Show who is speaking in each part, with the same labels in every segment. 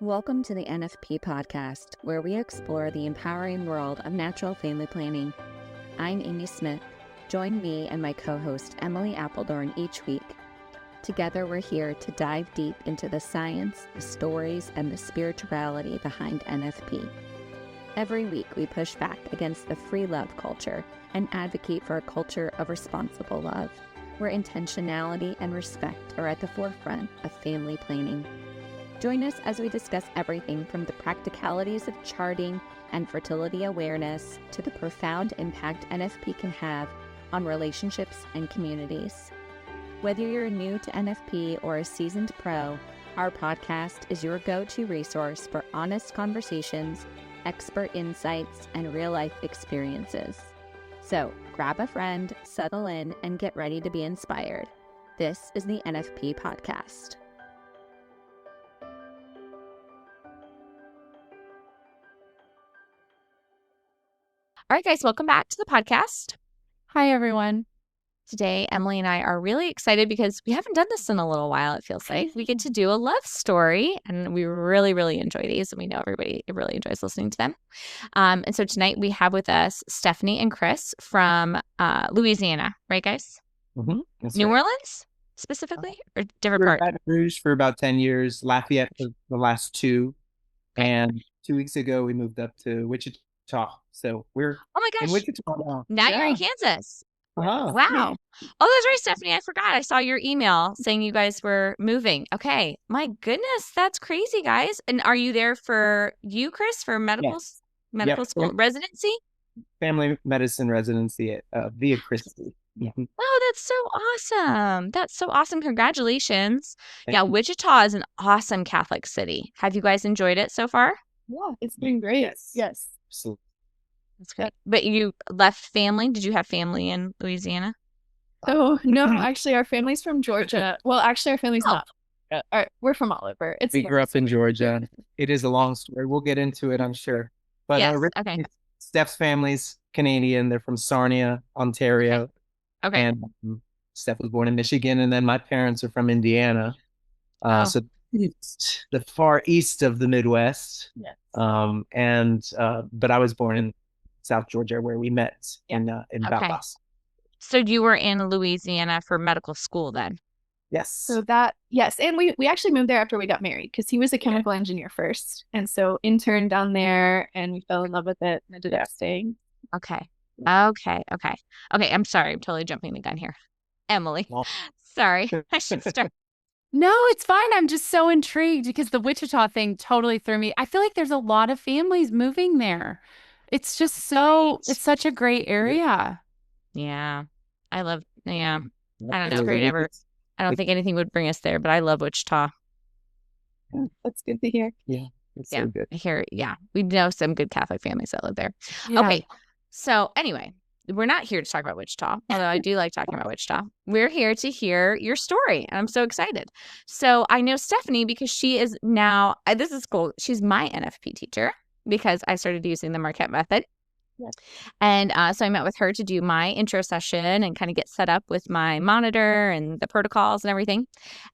Speaker 1: Welcome to the NFP Podcast, where we explore the empowering world of natural family planning. I'm Amy Smith. Join me and my co-host Emily Appledorn each week. Together we're here to dive deep into the science, the stories, and the spirituality behind NFP. Every week we push back against the free love culture and advocate for a culture of responsible love, where intentionality and respect are at the forefront of family planning. Join us as we discuss everything from the practicalities of charting and fertility awareness to the profound impact NFP can have on relationships and communities. Whether you're new to NFP or a seasoned pro, our podcast is your go-to resource for honest conversations, expert insights, and real-life experiences. So grab a friend, settle in, and get ready to be inspired. This is the NFP Podcast. All right, guys, welcome back to the podcast.
Speaker 2: Hi, everyone.
Speaker 1: Today, Emily and I are really excited because we haven't done this in a little while, it feels like. We get to do a love story, and we really, really enjoy these, and we know everybody really enjoys listening to them. And so tonight we have with us Stephanie and Chris from Louisiana, right, guys?
Speaker 3: Mm-hmm.
Speaker 1: New Orleans, specifically, or different part?
Speaker 3: Baton Rouge for about 10 years, Lafayette for the last 2, and 2 weeks ago we moved up to Wichita. So we're in Wichita now.
Speaker 1: Now you're in Kansas.
Speaker 3: Uh-huh.
Speaker 1: Wow. Oh, that's right, Stephanie. I forgot. I saw your email saying you guys were moving. Okay. My goodness. That's crazy, guys. And are you there for you, Chris, for medical school residency?
Speaker 3: Family medicine residency at Via Christi. Mm-hmm.
Speaker 1: Oh, that's so awesome. That's so awesome. Congratulations.
Speaker 3: Thank you.
Speaker 1: Wichita is an awesome Catholic city. Have you guys enjoyed it so far?
Speaker 2: Yeah, it's been great. Yes.
Speaker 3: Absolutely.
Speaker 1: That's good. But you left family? Did you have family in Louisiana?
Speaker 2: Oh, no, actually, our family's from Georgia. Well, actually, our family's not. We're from all over.
Speaker 3: We grew up in Georgia. It is a long story. We'll get into it, I'm sure. But
Speaker 1: yes. Okay.
Speaker 3: Steph's family's Canadian. They're from Sarnia, Ontario.
Speaker 1: Okay.
Speaker 3: And Steph was born in Michigan, and then my parents are from Indiana. So the far east of the Midwest.
Speaker 2: Yes.
Speaker 3: But I was born in South Georgia, where we met in Valdosta.
Speaker 1: So you were in Louisiana for medical school then?
Speaker 3: Yes.
Speaker 2: So yes. And we actually moved there after we got married because he was a chemical engineer first. And so interned down there and we fell in love with it and ended up staying.
Speaker 1: Okay. I'm sorry. I'm totally jumping the gun here. Emily. Well, sorry. I should start.
Speaker 4: No, it's fine. I'm just so intrigued because the Wichita thing totally threw me. I feel like there's a lot of families moving there. It's just it's such a great area.
Speaker 1: Yeah. I don't know. I don't think anything would bring us there, but I love Wichita.
Speaker 2: Yeah, that's good to hear.
Speaker 3: Yeah. It's so good.
Speaker 1: We know some good Catholic families that live there.
Speaker 4: Yeah.
Speaker 1: Okay. So anyway, we're not here to talk about Wichita, although I do like talking about Wichita. We're here to hear your story, and I'm so excited. So I know Stephanie because she is now, this is cool, she's my NFP teacher because I started using the Marquette method.
Speaker 2: Yes.
Speaker 1: And so I met with her to do my intro session and kind of get set up with my monitor and the protocols and everything.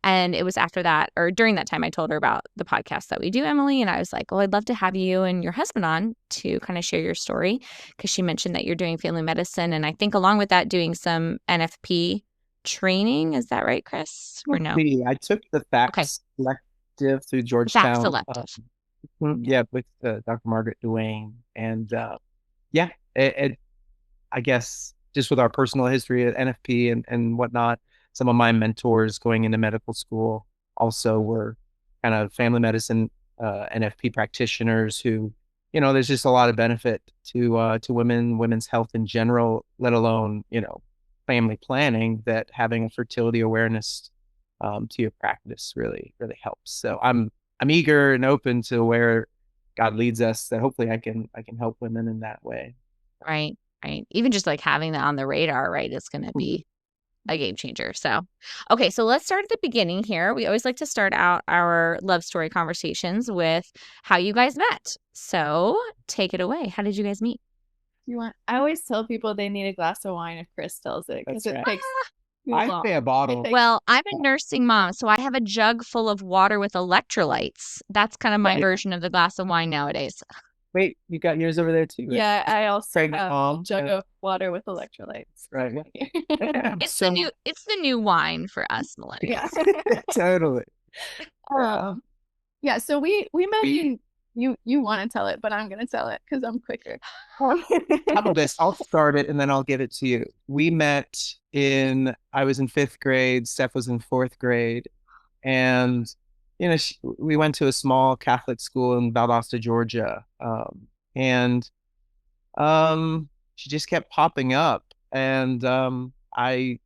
Speaker 1: And it was after that, or during that time, I told her about the podcast that we do, Emily. And I was like, well, I'd love to have you and your husband on to kind of share your story because she mentioned that you're doing family medicine. And I think along with that, doing some NFP training. Is that right, Chris? Or no?
Speaker 3: I took the FACT selective through Georgetown.
Speaker 1: FACT selective.
Speaker 3: With Dr. Margaret Duane. And I guess just with our personal history at NFP and whatnot, some of my mentors going into medical school also were kind of family medicine NFP practitioners who, there's just a lot of benefit to women's health in general, let alone, family planning, that having a fertility awareness to your practice really, really helps. So I'm eager and open to where God leads us, that hopefully I can help women in that way.
Speaker 1: Right. Even just like having that on the radar, right, is going to be a game changer. So, okay, so let's start at the beginning here. We always like to start out our love story conversations with how you guys met. So take it away. How did you guys meet?
Speaker 2: I always tell people they need a glass of wine if Chris tells it because
Speaker 3: I pay a bottle.
Speaker 5: Well, I'm a nursing mom, so I have a jug full of water with electrolytes. That's kind of my version of the glass of wine nowadays.
Speaker 3: Wait, you got yours over there too?
Speaker 2: Yeah, I also
Speaker 3: Pregnant
Speaker 2: have
Speaker 3: mom.
Speaker 2: a jug of water with electrolytes.
Speaker 3: Right.
Speaker 5: It's the new wine for us millennials.
Speaker 2: Yeah.
Speaker 3: Totally.
Speaker 2: Yeah, so we met you want to tell it, but I'm gonna tell it because I'm quicker.
Speaker 3: How about this? I'll start it and then I'll give it to you. We met I was in 5th grade, Steph was in 4th grade, and we went to a small Catholic school in Valdosta, Georgia, and she just kept popping up, and I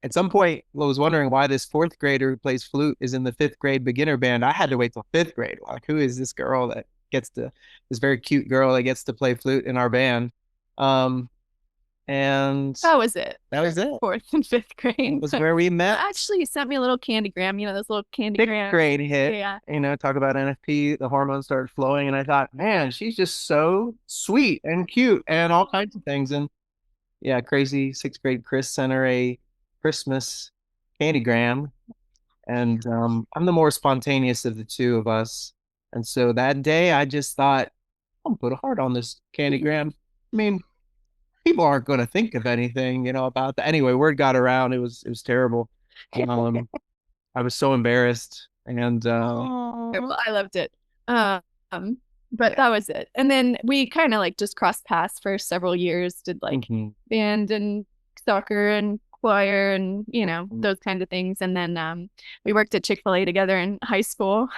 Speaker 3: at some point was wondering why this 4th grader who plays flute is in the 5th grade beginner band. I had to wait till 5th grade. Like, who is this girl that this very cute girl that gets to play flute in our band? And
Speaker 2: That was it. 4th and 5th grade.
Speaker 3: Was where we met.
Speaker 2: Actually, you sent me a little candygram, those little candygrams.
Speaker 3: 6th grade hit.
Speaker 2: Yeah.
Speaker 3: Talk about NFP, the hormones started flowing, and I thought, man, she's just so sweet and cute and all kinds of things. And yeah, crazy 6th grade Chris sent her a Christmas candygram, and I'm the more spontaneous of the two of us. And so that day I just thought, I'll put a heart on this candygram. I mean, people aren't going to think of anything, about that. Anyway, word got around. It was terrible. I was so embarrassed, and
Speaker 2: Well, I loved it. But that was it. And then we kind of just crossed paths for several years, did band and soccer and choir and those kinds of things. And then we worked at Chick-fil-A together in high school.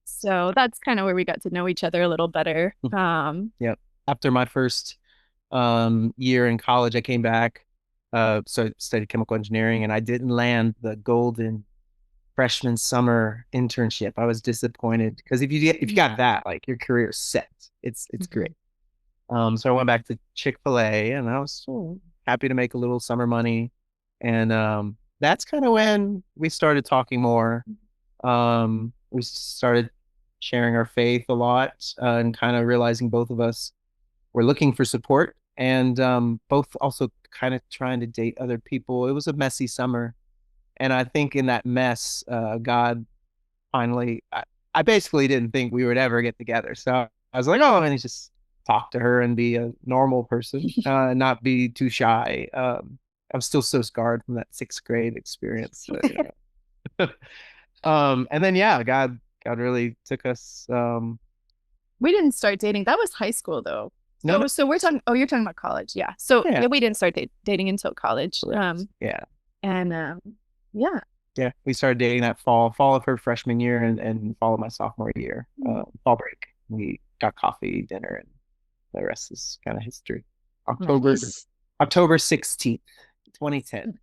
Speaker 2: So that's kind of where we got to know each other a little better.
Speaker 3: Yep. After my first year in college, I came back, so I studied chemical engineering, and I didn't land the golden freshman summer internship. I was disappointed because if you got that, your career's set. It's great. So I went back to Chick-fil-A, and I was happy to make a little summer money, and that's kind of when we started talking more. We started sharing our faith a lot, and kind of realizing both of us were looking for support, and both also kind of trying to date other people. It was a messy summer, and I think in that mess, God finally, I basically didn't think we would ever get together. So I was like, I'm going to just talk to her and be a normal person, not be too shy. I'm still so scarred from that 6th grade experience. And then, God really took us.
Speaker 2: We didn't start dating. That was high school, though.
Speaker 3: No.
Speaker 2: So we're talking. Oh, you're talking about college. Yeah. So we didn't start dating until college.
Speaker 3: Yeah.
Speaker 2: And yeah.
Speaker 3: Yeah, we started dating that fall of her freshman year and fall of my sophomore year. Fall break. We got coffee, dinner, and the rest is kind of history. October 16th, 2010.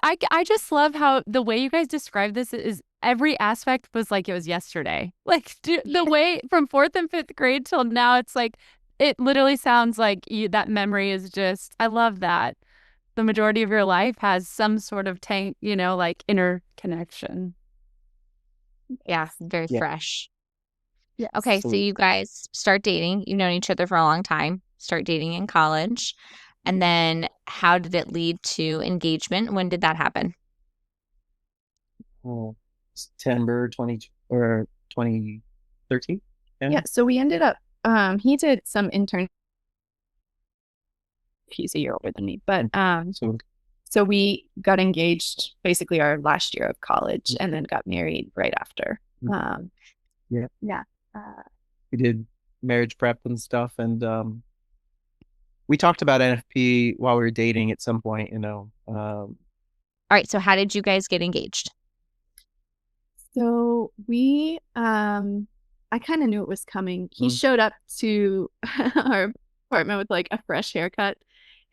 Speaker 4: I just love how the way you guys describe this is every aspect was like it was yesterday. The way from 4th and 5th grade till now, it's it literally sounds like that memory is just, I love that. The majority of your life has some sort of interconnection.
Speaker 5: Yeah, very fresh.
Speaker 2: Yeah.
Speaker 5: Okay, so you guys start dating. You've known each other for a long time. Start dating in college. And then how did it lead to engagement? When did that happen?
Speaker 3: September 2013.
Speaker 2: Yeah, so we ended up, he did some intern. He's a year older than me, but so we got engaged basically our last year of college, and then got married right after.
Speaker 3: We did marriage prep and stuff, and we talked about NFP while we were dating at some point.
Speaker 5: All right, so how did you guys get engaged?
Speaker 2: So we, I kind of knew it was coming. He showed up to our apartment with a fresh haircut,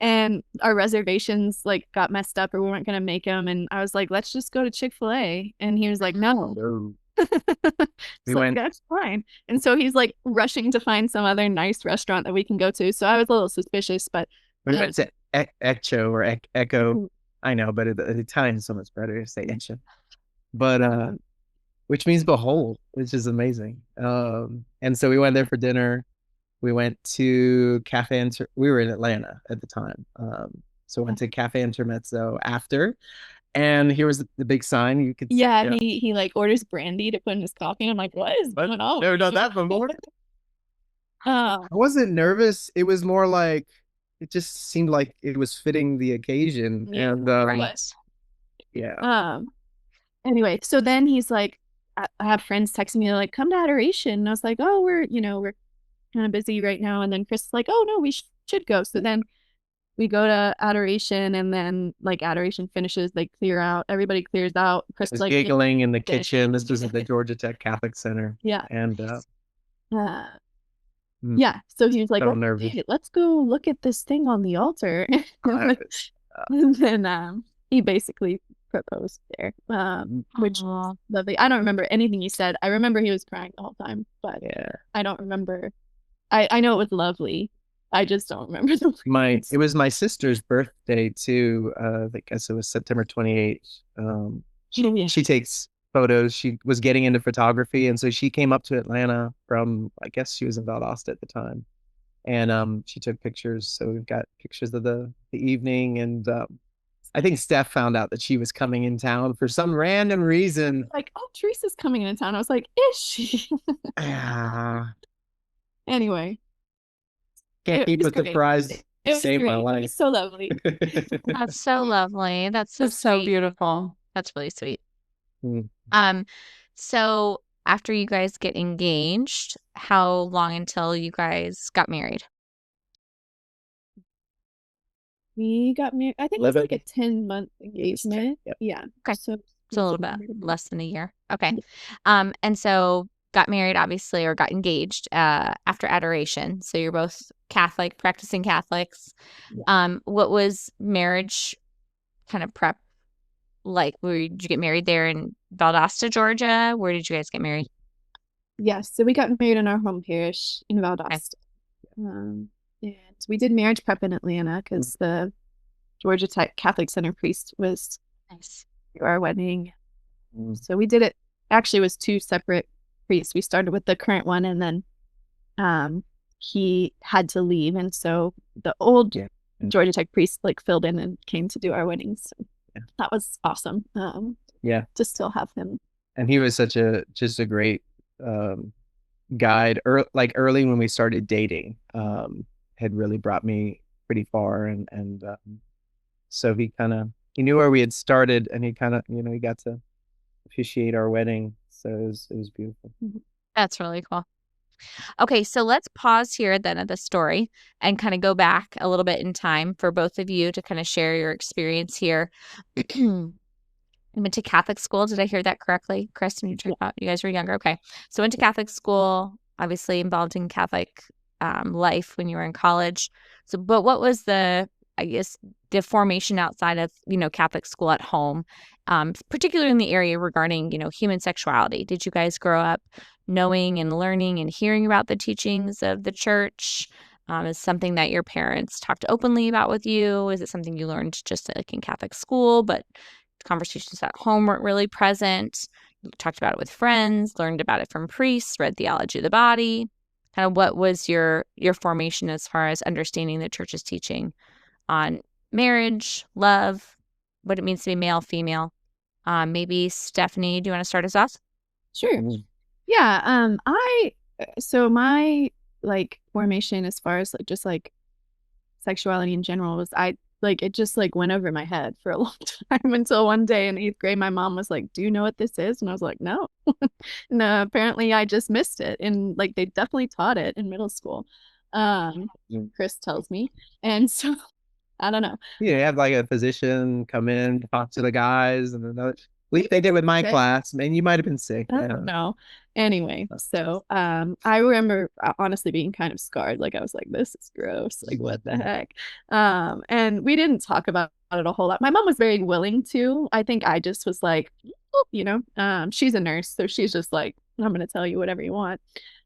Speaker 2: and our reservations got messed up, or we weren't going to make them. And I was like, let's just go to Chick-fil-A. And he was like, no.
Speaker 3: We went.
Speaker 2: That's fine. And so he's rushing to find some other nice restaurant that we can go to. So I was a little suspicious, but
Speaker 3: we went to Echo or Echo. I know, but the Italian is so much better to say Echo. But which means behold, which is amazing. And so we went there for dinner. We went to we were in Atlanta at the time. So I went to Cafe Intermezzo after, and here was the big sign. You could
Speaker 2: Yeah, he like orders brandy to put in his coffee. And I'm like, what is going on?
Speaker 3: Never done that before.
Speaker 2: Oh,
Speaker 3: I wasn't nervous. It was more like it just seemed like it was fitting the occasion.
Speaker 2: Yeah,
Speaker 3: And
Speaker 5: Right.
Speaker 3: yeah.
Speaker 2: Anyway, so then he's like, I have friends texting me, they're like, come to adoration. And I was like, oh, we're kind of busy right now. And then Chris is like, oh no, we should go. So then we go to adoration, and then like adoration finishes, they clear out, everybody clears out. Chris
Speaker 3: was
Speaker 2: like
Speaker 3: giggling in the kitchen. This was at the Georgia Tech Catholic Center.
Speaker 2: Yeah.
Speaker 3: And
Speaker 2: yeah. So he was like,
Speaker 3: so nervous.
Speaker 2: "Okay, let's go look at this thing on the altar." And then he basically proposed there, which was lovely. I don't remember anything he said. I remember he was crying the whole time, but I don't remember. I know it was lovely. I just don't remember the words.
Speaker 3: It was my sister's birthday too. I guess it was September 28th. She takes photos. She was getting into photography, and so she came up to Atlanta from, I guess she was in Valdosta at the time, and she took pictures. So we've got pictures of the evening, and I think Steph found out that she was coming in town for some random reason.
Speaker 2: Like, oh, Teresa's coming in town. I was like, is she? Anyway,
Speaker 3: can't keep a surprise. Saved my life.
Speaker 2: It's so lovely.
Speaker 5: That's so lovely. That's
Speaker 4: so beautiful.
Speaker 5: That's really sweet. So after you guys get engaged, how long until you guys got married?
Speaker 2: We got married, I think it was like a 10-month engagement.
Speaker 3: Yep.
Speaker 2: Yeah.
Speaker 5: Okay.
Speaker 2: So
Speaker 5: It's a little bit less than a year. Okay. And so got married, obviously, or got engaged after adoration. So you're both Catholic, practicing Catholics. What was marriage kind of prep like? Did you get married there in Valdosta, Georgia? Where did you guys get married?
Speaker 2: Yes. So we got married in our home parish in Valdosta. And we did marriage prep in Atlanta because the Georgia Tech Catholic Center priest was
Speaker 5: Nice.
Speaker 2: to our wedding. So we did it. Actually, it was two separate priests. We started with the current one, and then he had to leave, and so the old Georgia Tech priest like filled in and came to do our weddings. So that was awesome. To still have him. And
Speaker 3: he was just a great guide. Early when we started dating, had really brought me pretty far, and so he knew where we had started, and he kind of he got to officiate our wedding. So it was beautiful.
Speaker 5: That's really cool. Okay, so let's pause here then at the story and kind of go back a little bit in time for both of you to kind of share your experience here. You went to Catholic school. Did I hear that correctly, Chris? When you talked about you guys were younger. Okay, so went to Catholic school, obviously involved in Catholic life when you were in college. So, but what was the formation outside of Catholic school at home, particularly in the area regarding human sexuality? Did you guys grow up knowing and learning and hearing about the teachings of the church? Is something that your parents talked openly about with you? Is it something you learned just like in Catholic school, but conversations at home weren't really present? You talked about it with friends, learned about it from priests, read Theology of the Body. Kind of what was your formation as far as understanding the church's teaching on marriage, love, what it means to be male, female? Maybe Stephanie, do you want to start us off?
Speaker 2: Sure. Yeah. So my formation as far as just sexuality in general was it just went over my head for a long time until one day in 8th grade, my mom was like, do you know what this is? And I was like, no. No, apparently I just missed it. And they definitely taught it in middle school. Chris tells me. And so I don't know.
Speaker 3: You have a physician come in, talk to the guys, and at least they did with my class. Man, you might have been sick.
Speaker 2: I don't know. Anyway, so I remember honestly being kind of scarred. I was like, this is gross. What the heck? And we didn't talk about it a whole lot. My mom was very willing to. I think I just was like, she's a nurse, so she's just like, I'm going to tell you whatever you want.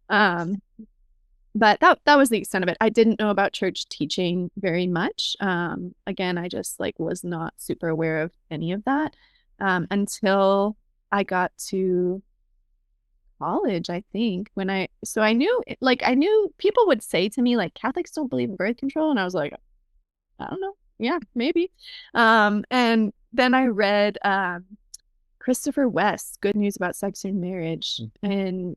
Speaker 2: But that was the extent of it. I didn't know about church teaching very much. Again, I just was not super aware of any of that until I got to college, I think. I knew people would say to me Catholics don't believe in birth control, and I was like, I don't know. yeah, maybe. And then I read Christopher West's Good News About Sex and Marriage in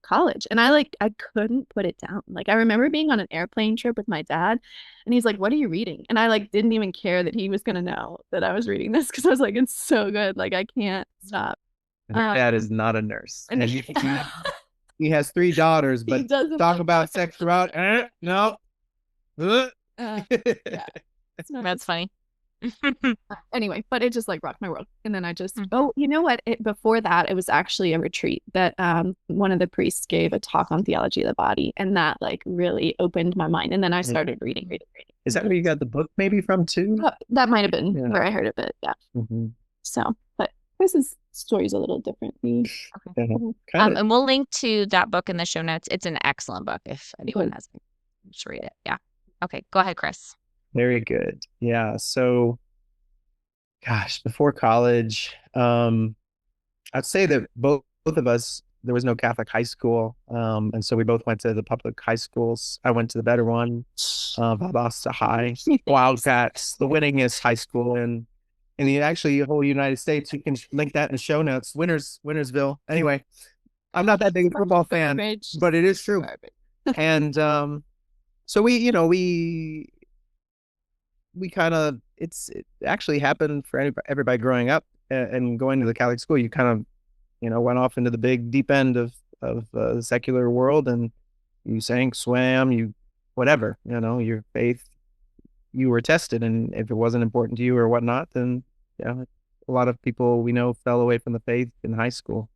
Speaker 2: college, and I couldn't put it down. Like, I remember being on an airplane trip with my dad, and he's like, "What are you reading?" And I didn't even care that he was gonna know that I was reading this, because I was like, "It's so good, like I can't stop."
Speaker 3: Her dad is not a nurse, and he has 3 daughters, but talk about sex throughout. No.
Speaker 2: Yeah.
Speaker 5: That's funny.
Speaker 2: Anyway, but it just rocked my world. And then I just, oh, you know what? Before that, it was actually a retreat that one of the priests gave a talk on theology of the body. And that really opened my mind. And then I started reading.
Speaker 3: Is that where you got the book maybe from too?
Speaker 2: That might have been where I heard of it. Yeah. So, but Chris's story's a little different.
Speaker 5: And we'll link to that book in the show notes. It's an excellent book if anyone hasn't. Just read it. Yeah. Okay. Go ahead, Chris.
Speaker 3: Very good. Yeah. So, gosh, before college, I'd say that both of us, there was no Catholic high school. And so we both went to the public high schools. I went to the better one, Valdosta High, Wildcats, the winningest high school in the whole United States. You can link that in the show notes. Winnersville. Anyway, I'm not that big a football fan, but it is true. And so we kind of, it actually happened for everybody growing up and going to the Catholic school. You kind of, went off into the big deep end of the secular world, and you sank, swam, whatever, your faith, you were tested. And if it wasn't important to you or whatnot, then a lot of people we know fell away from the faith in high school.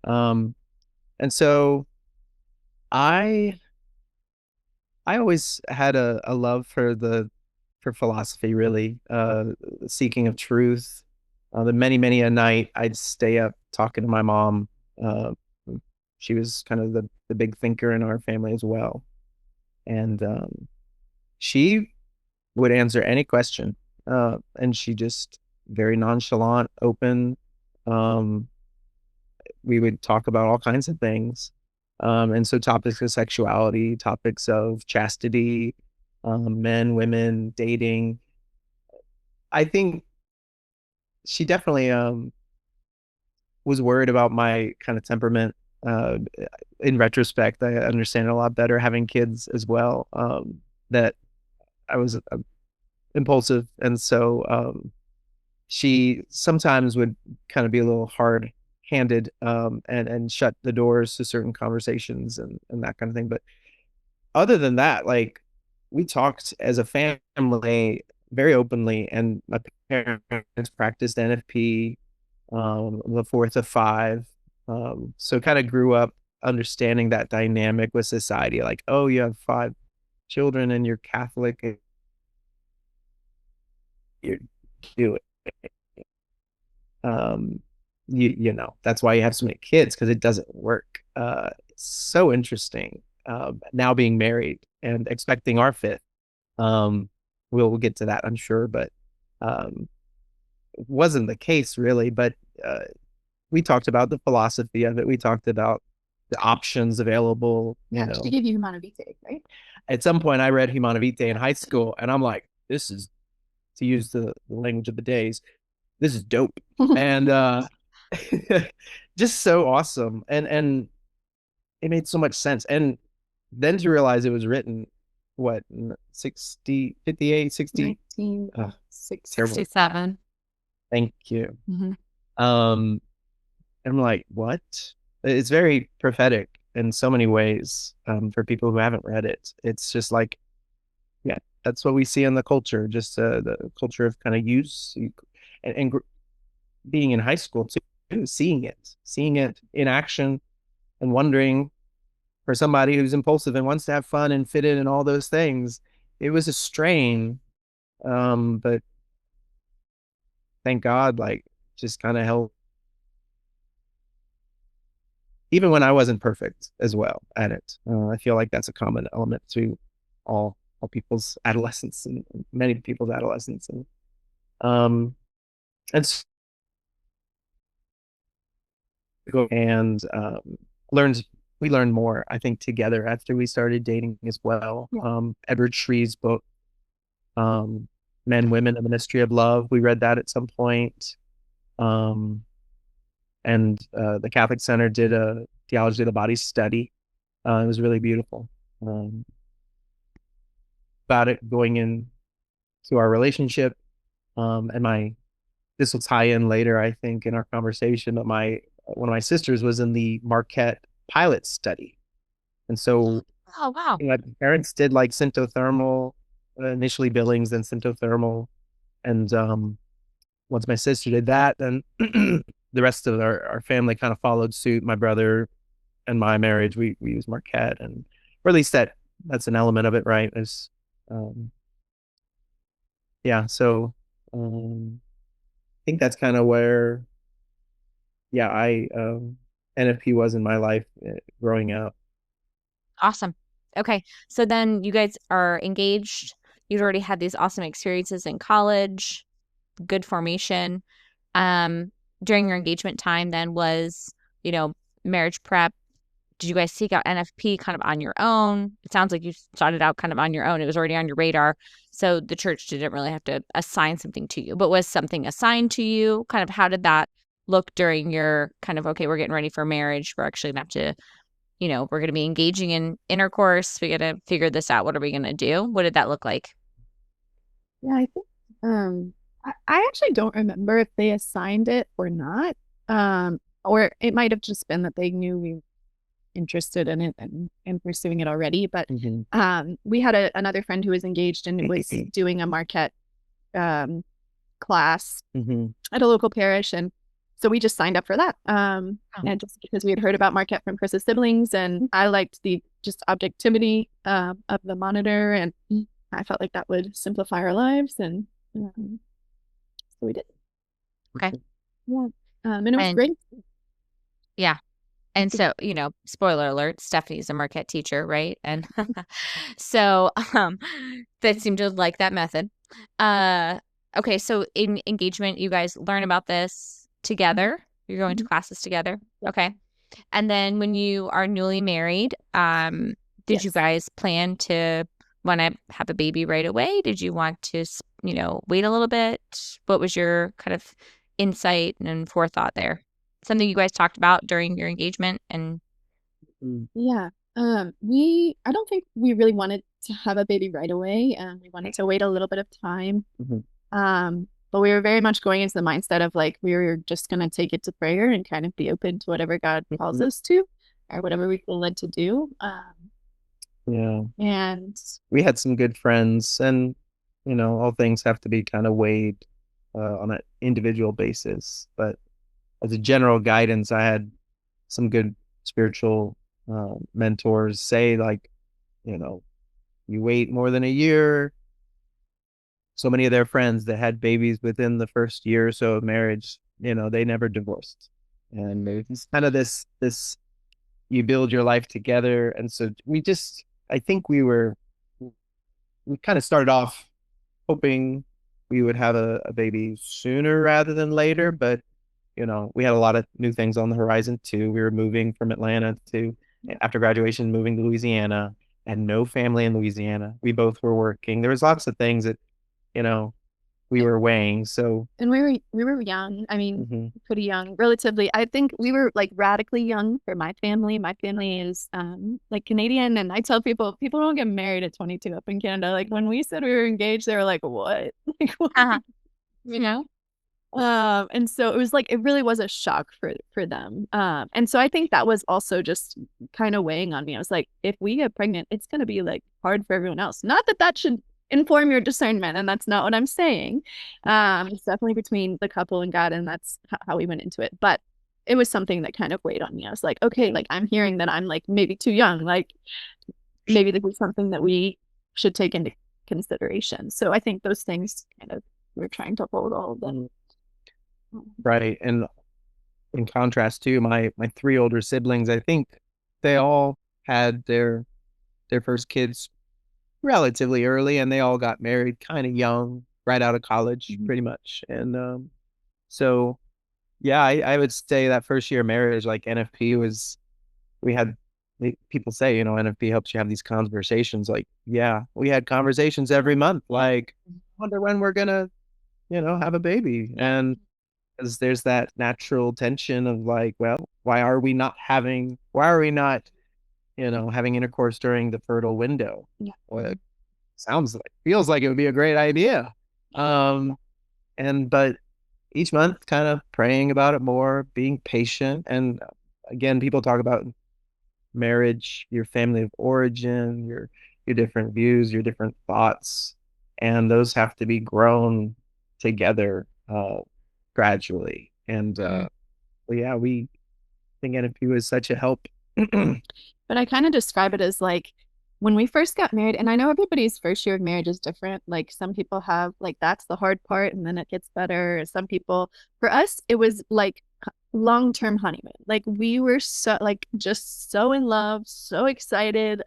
Speaker 3: And so I always had a love for philosophy, really, seeking of truth. The many a night I'd stay up talking to my mom. She was kind of the big thinker in our family as well. And she would answer any question. And she just very nonchalant, open. We would talk about all kinds of things. And so topics of sexuality, topics of chastity, men, women, dating. I think she definitely was worried about my kind of temperament. In retrospect, I understand it a lot better having kids as well, that I was impulsive. And so she sometimes would kind of be a little hard-handed and shut the doors to certain conversations and that kind of thing. But other than that, we talked as a family very openly, and my parents practiced NFP, the 4 to 5. So kind of grew up understanding that dynamic with society. Oh, you have 5 children and you're Catholic, and you're doing that's why you have so many kids, because it doesn't work. It's so interesting. Now being married and expecting our 5th. We'll get to that, I'm sure, but it wasn't the case really. But we talked about the philosophy of it. We talked about the options available.
Speaker 2: She gave you Humana Vitae, right?
Speaker 3: At some point I read Humana Vitae in high school, and I'm like, this is, to use the language of the days, this is dope. And just so awesome. And it made so much sense. And then to realize it was written, what, 60, 58, 60?
Speaker 4: 67.
Speaker 3: Thank you. I'm like, what? It's very prophetic in so many ways, for people who haven't read it. It's just that's what we see in the culture, just the culture of kind of use and being in high school too, seeing it in action, and wondering, for somebody who's impulsive and wants to have fun and fit in and all those things, it was a strain. But thank God, just kind of helped. Even when I wasn't perfect as well at it. I feel like that's a common element to all people's adolescence, and many people's adolescence. And we learned more, I think, together after we started dating as well.
Speaker 2: Yeah.
Speaker 3: Edward Shree's book, Men, Women, a Ministry of Love. We read that at some point. And the Catholic Center did a Theology of the Body study. It was really beautiful. About it going in to our relationship. And this will tie in later, I think, in our conversation, but one of my sisters was in the Marquette pilot study. And so
Speaker 5: Oh, wow.
Speaker 3: my parents did like syntothermal, initially Billings, then syntothermal. And once my sister did that, then the rest of our family kind of followed suit. My brother and my marriage, we used Marquette, or at least that's an element of it, right? Yeah. So I think that's kind of where, NFP was in my life growing up.
Speaker 5: Awesome. Okay. So then you guys are engaged. You'd already had these awesome experiences in college, good formation. During your engagement time then was, marriage prep. Did you guys seek out NFP kind of on your own? It sounds like you started out kind of on your own. It was already on your radar. So the church didn't really have to assign something to you, but was something assigned to you? Kind of how did that look during your kind of, okay, we're getting ready for marriage. We're actually going to have to, we're going to be engaging in intercourse. We got to figure this out. What are we going to do? What did that look like?
Speaker 2: Yeah, I think I actually don't remember if they assigned it or not. Or it might have just been that they knew we were interested in it and pursuing it already. But we had another friend who was engaged and was doing a Marquette class at a local parish, and so we just signed up for that. And just because we had heard about Marquette from Chris's siblings, and I liked the just objectivity of the monitor, and I felt like that would simplify our lives, and so we did.
Speaker 5: Okay.
Speaker 2: Yeah. And it was great.
Speaker 5: Yeah. And so, spoiler alert, Stephanie's a Marquette teacher, right? And so they seem to like that method. Okay, so in engagement, you guys learn about this together. You're going to classes together. Okay. And then when you are newly married, did you guys plan to want to have a baby right away? Did you want to, wait a little bit? What was your kind of insight and forethought there? Something you guys talked about during your engagement? And
Speaker 2: yeah, I don't think we really wanted to have a baby right away. We wanted to wait a little bit of time. But we were very much going into the mindset of like, we were just going to take it to prayer and kind of be open to whatever God calls us to, or whatever we feel led to do. And
Speaker 3: we had some good friends, and all things have to be kind of weighed on an individual basis. But as a general guidance, I had some good spiritual mentors say, like, you wait more than a year. So many of their friends that had babies within the first year or so of marriage, they never divorced. And it's kind of this, you build your life together. And so I think we kind of started off hoping we would have a baby sooner rather than later. But, we had a lot of new things on the horizon too. We were moving from Atlanta after graduation, moving to Louisiana, and no family in Louisiana. We both were working. There was lots of things that, we were weighing. So,
Speaker 2: and we were young. I mean, pretty young, relatively. I think we were like radically young for my family. My family is like Canadian, and I tell people don't get married at 22 up in Canada. Like when we said we were engaged, they were like, "What?" Like, what? And so it was like, it really was a shock for them. And so I think that was also just kind of weighing on me. I was like, if we get pregnant, it's going to be like hard for everyone else. Not that should inform your discernment, and that's not what I'm saying. It's definitely between the couple and God, and that's how we went into it. But it was something that kind of weighed on me. I was like, okay, like I'm hearing that I'm like maybe too young. Like maybe this is something that we should take into consideration. So I think those things kind of, we're trying to hold all of them.
Speaker 3: Right. And in contrast to my three older siblings, I think they all had their first kids relatively early, and they all got married kind of young, right out of college, pretty much. And so, yeah, I would say that first year of marriage, like NFP people say, NFP helps you have these conversations. Like, yeah, we had conversations every month. Like, wonder when we're gonna, have a baby. And because there's that natural tension of like, well, why are we not having intercourse during the fertile window?
Speaker 2: Yeah.
Speaker 3: Well, it feels like it would be a great idea. But each month kind of praying about it more, being patient. And again, people talk about marriage, your family of origin, your different views, your different thoughts, and those have to be grown together gradually. And we think NFP was such a help.
Speaker 2: But I kind of describe it as like when we first got married, and I know everybody's first year of marriage is different. Like some people have like that's the hard part and then it gets better. Some people, for us, it was like long-term honeymoon. Like we were just so in love, so excited,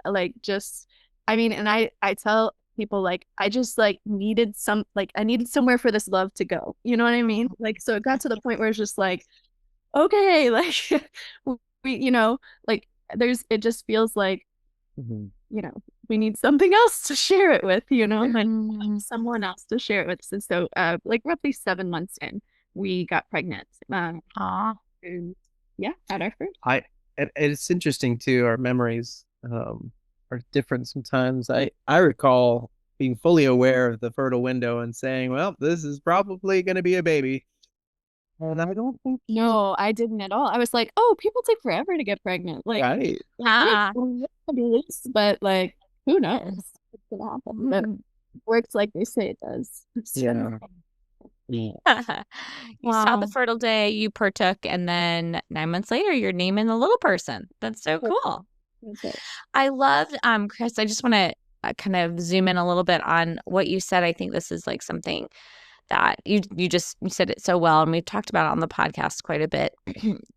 Speaker 2: and I tell people like I just like needed I needed somewhere for this love to go. You know what I mean? Like so it got to the point where it's just like, okay, like we like it just feels like we need something else to share it with, and someone else to share it with. So like roughly 7 months in, we got pregnant. And had our first.
Speaker 3: It's interesting too. Our memories are different sometimes. I recall being fully aware of the fertile window and saying, well, this is probably going to be a baby. And I don't think.
Speaker 2: No, I didn't at all. I was like, oh, people take forever to get pregnant. Like,
Speaker 3: right.
Speaker 2: But like, who knows what's going to happen? But it works like they say it does.
Speaker 3: Yeah.
Speaker 5: You saw the fertile day, you partook, and then 9 months later, you're naming the little person. That's so cool.
Speaker 2: Okay.
Speaker 5: I love, Chris, I just want to kind of zoom in a little bit on what you said. I think this is like something that you said it so well, and we've talked about it on the podcast quite a bit.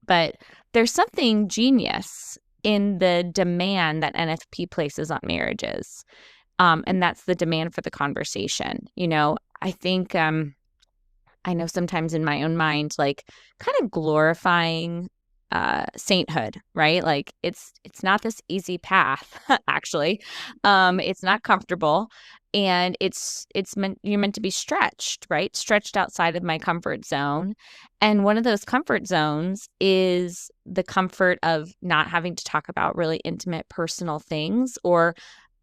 Speaker 5: But there's something genius in the demand that NFP places on marriages, and that's the demand for the conversation. I think I know sometimes in my own mind, like kind of glorifying sainthood, right? Like it's not this easy path, actually. It's not comfortable. And you're meant to be stretched, right? Stretched outside of my comfort zone. And one of those comfort zones is the comfort of not having to talk about really intimate personal things or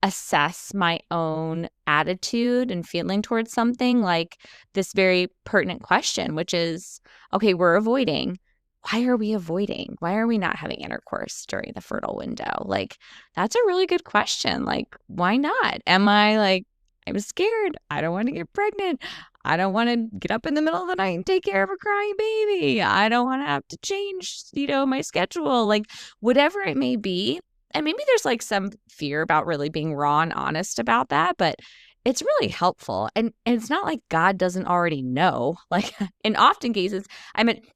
Speaker 5: assess my own attitude and feeling towards something, like this very pertinent question, which is, okay, we're avoiding. Why are we avoiding? Why are we not having intercourse during the fertile window? Like, that's a really good question. Like, why not? Am I like, I'm scared. I don't want to get pregnant. I don't want to get up in the middle of the night and take care of a crying baby. I don't want to have to change, my schedule, like whatever it may be. And maybe there's like some fear about really being raw and honest about that, but it's really helpful. And it's not like God doesn't already know. Like in often cases,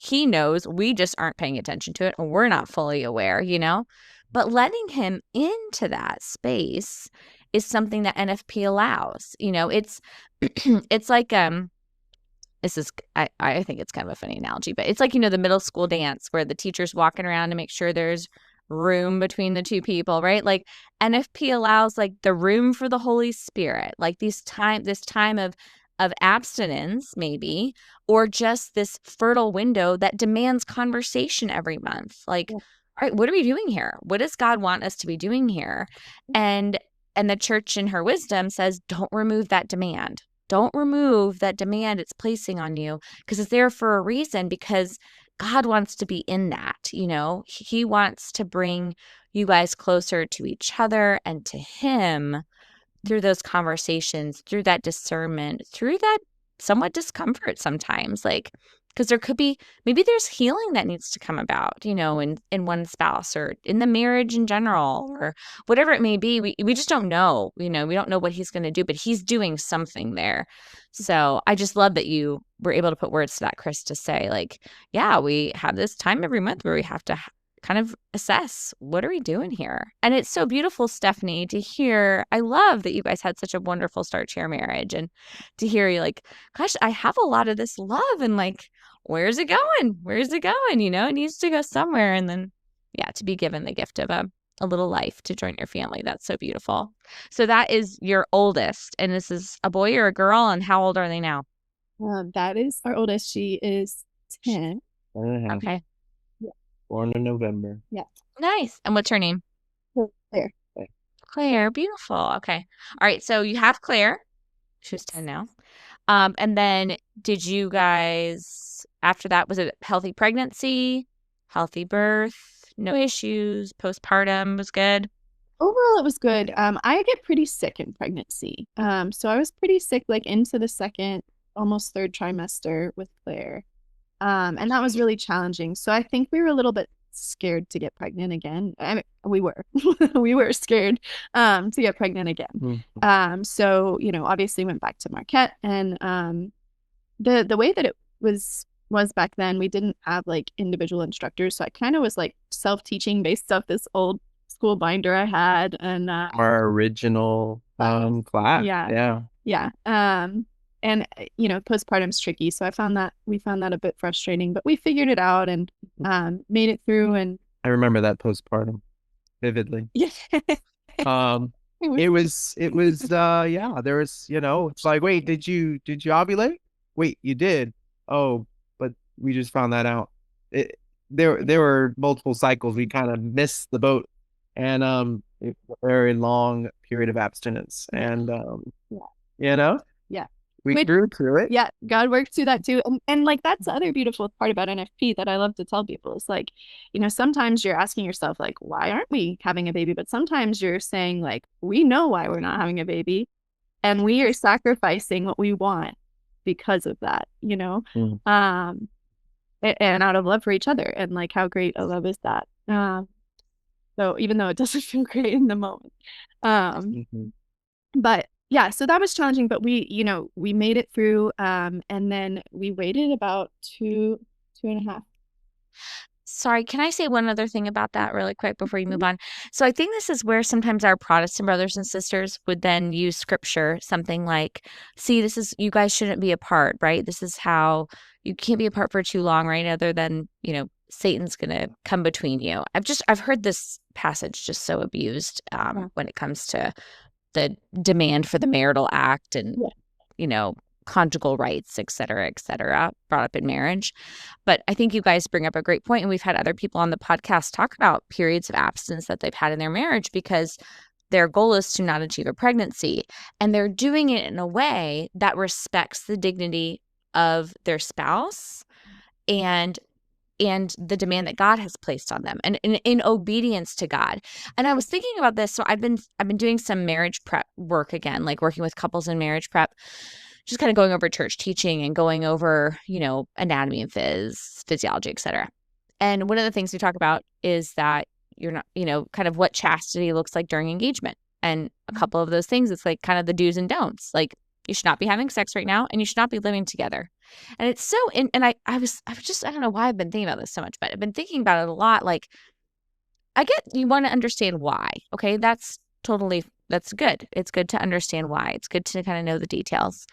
Speaker 5: he knows, we just aren't paying attention to it and we're not fully aware, But letting him into that space is something that NFP allows. It's like this is I think it's kind of a funny analogy, but it's like, the middle school dance where the teacher's walking around to make sure there's room between the two people, right? Like NFP allows like the room for the Holy Spirit, like this time of abstinence maybe, or just this fertile window that demands conversation every month. Like, all right, what are we doing here? What does God want us to be doing here? And the church in her wisdom says, don't remove that demand. Don't remove that demand it's placing on you, because it's there for a reason, because God wants to be in that, He wants to bring you guys closer to each other and to Him through those conversations, through that discernment, through that somewhat discomfort sometimes, like, because there could be, maybe there's healing that needs to come about, in one spouse or in the marriage in general, or whatever it may be. We just don't know, we don't know what He's going to do, but He's doing something there. So I just love that you were able to put words to that, Chris, to say like, yeah, we have this time every month where we have to kind of assess, what are we doing here? And it's so beautiful, Stephanie, to hear. I love that you guys had such a wonderful start to your marriage, and to hear you like, gosh, I have a lot of this love, and like, where's it going? Where's it going? It needs to go somewhere. And then, yeah, to be given the gift of a a little life to join your family. That's so beautiful. So that is your oldest, and this is a boy or a girl, and how old are they now?
Speaker 2: That is our oldest. She is 10.
Speaker 3: 10.5.
Speaker 5: Okay.
Speaker 3: Born in November.
Speaker 2: Yeah.
Speaker 5: Nice. And what's her name?
Speaker 2: Claire.
Speaker 5: Claire. Beautiful. Okay. All right. So you have Claire. She's 10 now. And then did you guys, after that, was it healthy pregnancy, healthy birth, no issues, postpartum was good?
Speaker 2: Overall, it was good. I get pretty sick in pregnancy. So I was pretty sick like into the second, almost third trimester with Claire. And that was really challenging. So I think we were a little bit scared to get pregnant again. I mean, we were, we were scared to get pregnant again. So, obviously went back to Marquette, and the way that it was back then, we didn't have like individual instructors. So I kind of was like self-teaching based off this old school binder I had, and
Speaker 3: Our original class.
Speaker 2: Yeah. And postpartum's tricky, so we found that a bit frustrating, but we figured it out and made it through. And
Speaker 3: I remember that postpartum vividly.
Speaker 2: yeah,
Speaker 3: It was there was, it's like, wait, did you ovulate? Wait, you did. Oh, but we just found that out. There were multiple cycles. We kind of missed the boat, and it was a very long period of abstinence, and we grew through it.
Speaker 2: Yeah, God worked through that too. And like, that's the other beautiful part about NFP that I love to tell people is like, sometimes you're asking yourself, like, why aren't we having a baby? But sometimes you're saying, like, we know why we're not having a baby, and we are sacrificing what we want because of that, and out of love for each other. And like, how great a love is that? So even though it doesn't feel great in the moment. But yeah, so that was challenging, but we made it through. And then we waited about 2.5.
Speaker 5: Sorry, can I say one other thing about that really quick before you move on? So I think this is where sometimes our Protestant brothers and sisters would then use scripture, something like, see, you guys shouldn't be apart, right? This is how you can't be apart for too long, right? Other than, Satan's going to come between you. I've heard this passage just so abused when it comes to the demand for the marital act and, conjugal rights, et cetera, brought up in marriage. But I think you guys bring up a great point, and we've had other people on the podcast talk about periods of abstinence that they've had in their marriage because their goal is to not achieve a pregnancy. And they're doing it in a way that respects the dignity of their spouse and the demand that God has placed on them, and in obedience to God. And I was thinking about this. So I've been doing some marriage prep work again, like working with couples in marriage prep, just kind of going over church teaching and going over, anatomy and physiology, et cetera. And one of the things we talk about is that you're not, kind of what chastity looks like during engagement. And a couple of those things, it's like kind of the do's and don'ts. Like, you should not be having sex right now, and you should not be living together. And it's so, and I don't know why I've been thinking about this so much, but I've been thinking about it a lot. Like, I get you want to understand why. Okay. That's good. It's good to understand why. It's good to kind of know the details.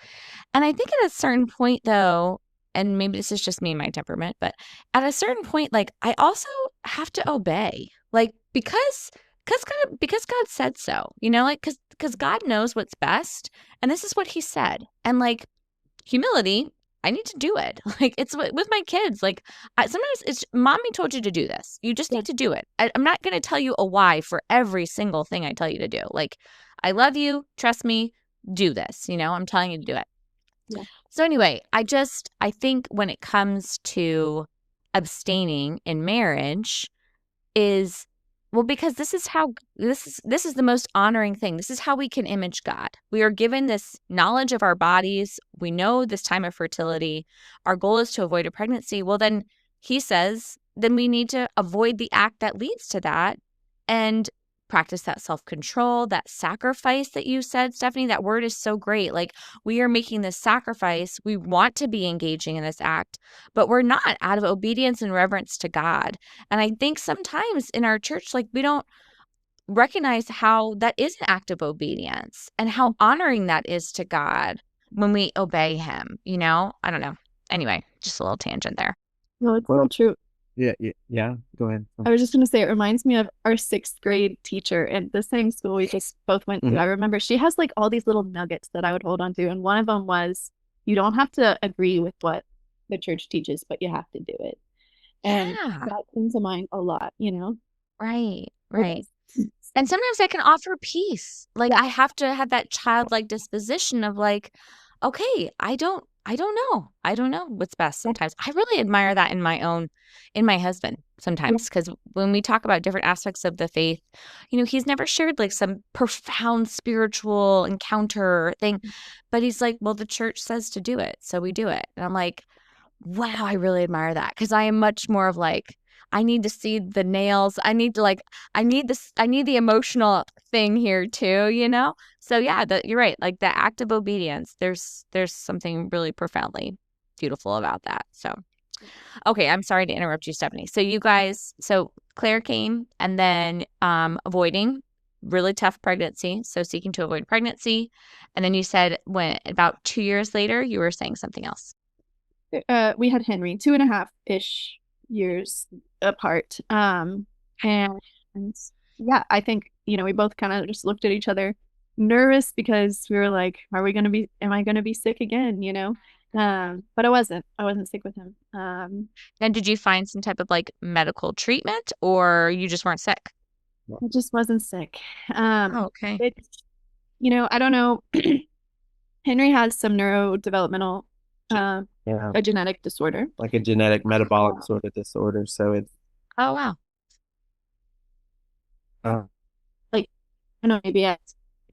Speaker 5: And I think at a certain point though, and maybe this is just me and my temperament, but at a certain point, like, I also have to obey, like, because God said so, like, because God knows what's best, and this is what he said. And like, humility, I need to do it. Like, it's with my kids. Like, sometimes it's, mommy told you to do this. You just need to do it. I'm not going to tell you a why for every single thing I tell you to do. Like, I love you. Trust me. Do this. I'm telling you to do it.
Speaker 2: Yeah.
Speaker 5: So anyway, I think when it comes to abstaining in marriage is, well, because this is the most honoring thing. This is how we can image God. We are given this knowledge of our bodies. We know this time of fertility. Our goal is to avoid a pregnancy. Well, then he says, then we need to avoid the act that leads to that and practice that self-control, that sacrifice that you said, Stephanie. That word is so great. Like, we are making this sacrifice. We want to be engaging in this act, but we're not, out of obedience and reverence to God. And I think sometimes in our church, like, we don't recognize how that is an act of obedience and how honoring that is to God when we obey him. I don't know. Anyway, just a little tangent there.
Speaker 2: No, it's so true.
Speaker 3: Yeah. Go ahead.
Speaker 2: I was just going to say, it reminds me of our 6th grade teacher at the same school we just both went to. I remember she has like all these little nuggets that I would hold on to. And one of them was, you don't have to agree with what the church teaches, but you have to do it. And that comes to mind a lot,
Speaker 5: Right. And sometimes I can offer peace. Like I have to have that childlike disposition of like, okay, I don't know. I don't know what's best sometimes. I really admire that in my husband sometimes, because when we talk about different aspects of the faith, he's never shared like some profound spiritual encounter thing, but he's like, well, the church says to do it, so we do it. And I'm like, wow, I really admire that, because I am much more of like, I need to see the nails. I need the emotional thing here too, So yeah, you're right. Like the act of obedience, there's something really profoundly beautiful about that. So, okay, I'm sorry to interrupt you, Stephanie. So Claire came and then avoiding really tough pregnancy. So seeking to avoid pregnancy. And then you said when about 2 years later, you were saying something else.
Speaker 2: We had Henry 2.5-ish years apart. And yeah, I think, we both kind of just looked at each other nervous because we were like, am I going to be sick again? But I wasn't sick with him.
Speaker 5: Then did you find some type of like medical treatment, or you just weren't sick?
Speaker 2: I just wasn't sick.
Speaker 5: Okay.
Speaker 2: I don't know. Henry has some neurodevelopmental a genetic disorder,
Speaker 3: like a genetic metabolic sort of disorder. So it's
Speaker 5: oh wow,
Speaker 2: like I don't know, maybe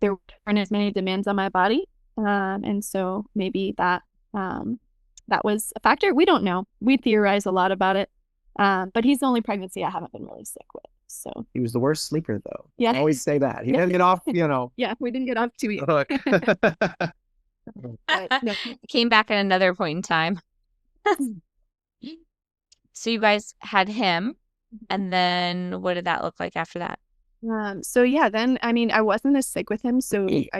Speaker 2: there weren't as many demands on my body, and so maybe that was a factor. We don't know. We theorize a lot about it, but he's the only pregnancy I haven't been really sick with. So
Speaker 3: he was the worst sleeper, though.
Speaker 2: Yeah,
Speaker 3: I always say that he didn't get off.
Speaker 2: Yeah, we didn't get off too easy.
Speaker 5: But, no. Came back at another point in time. So you guys had him, and then what did that look like after that?
Speaker 2: So yeah, then I wasn't as sick with him. So he,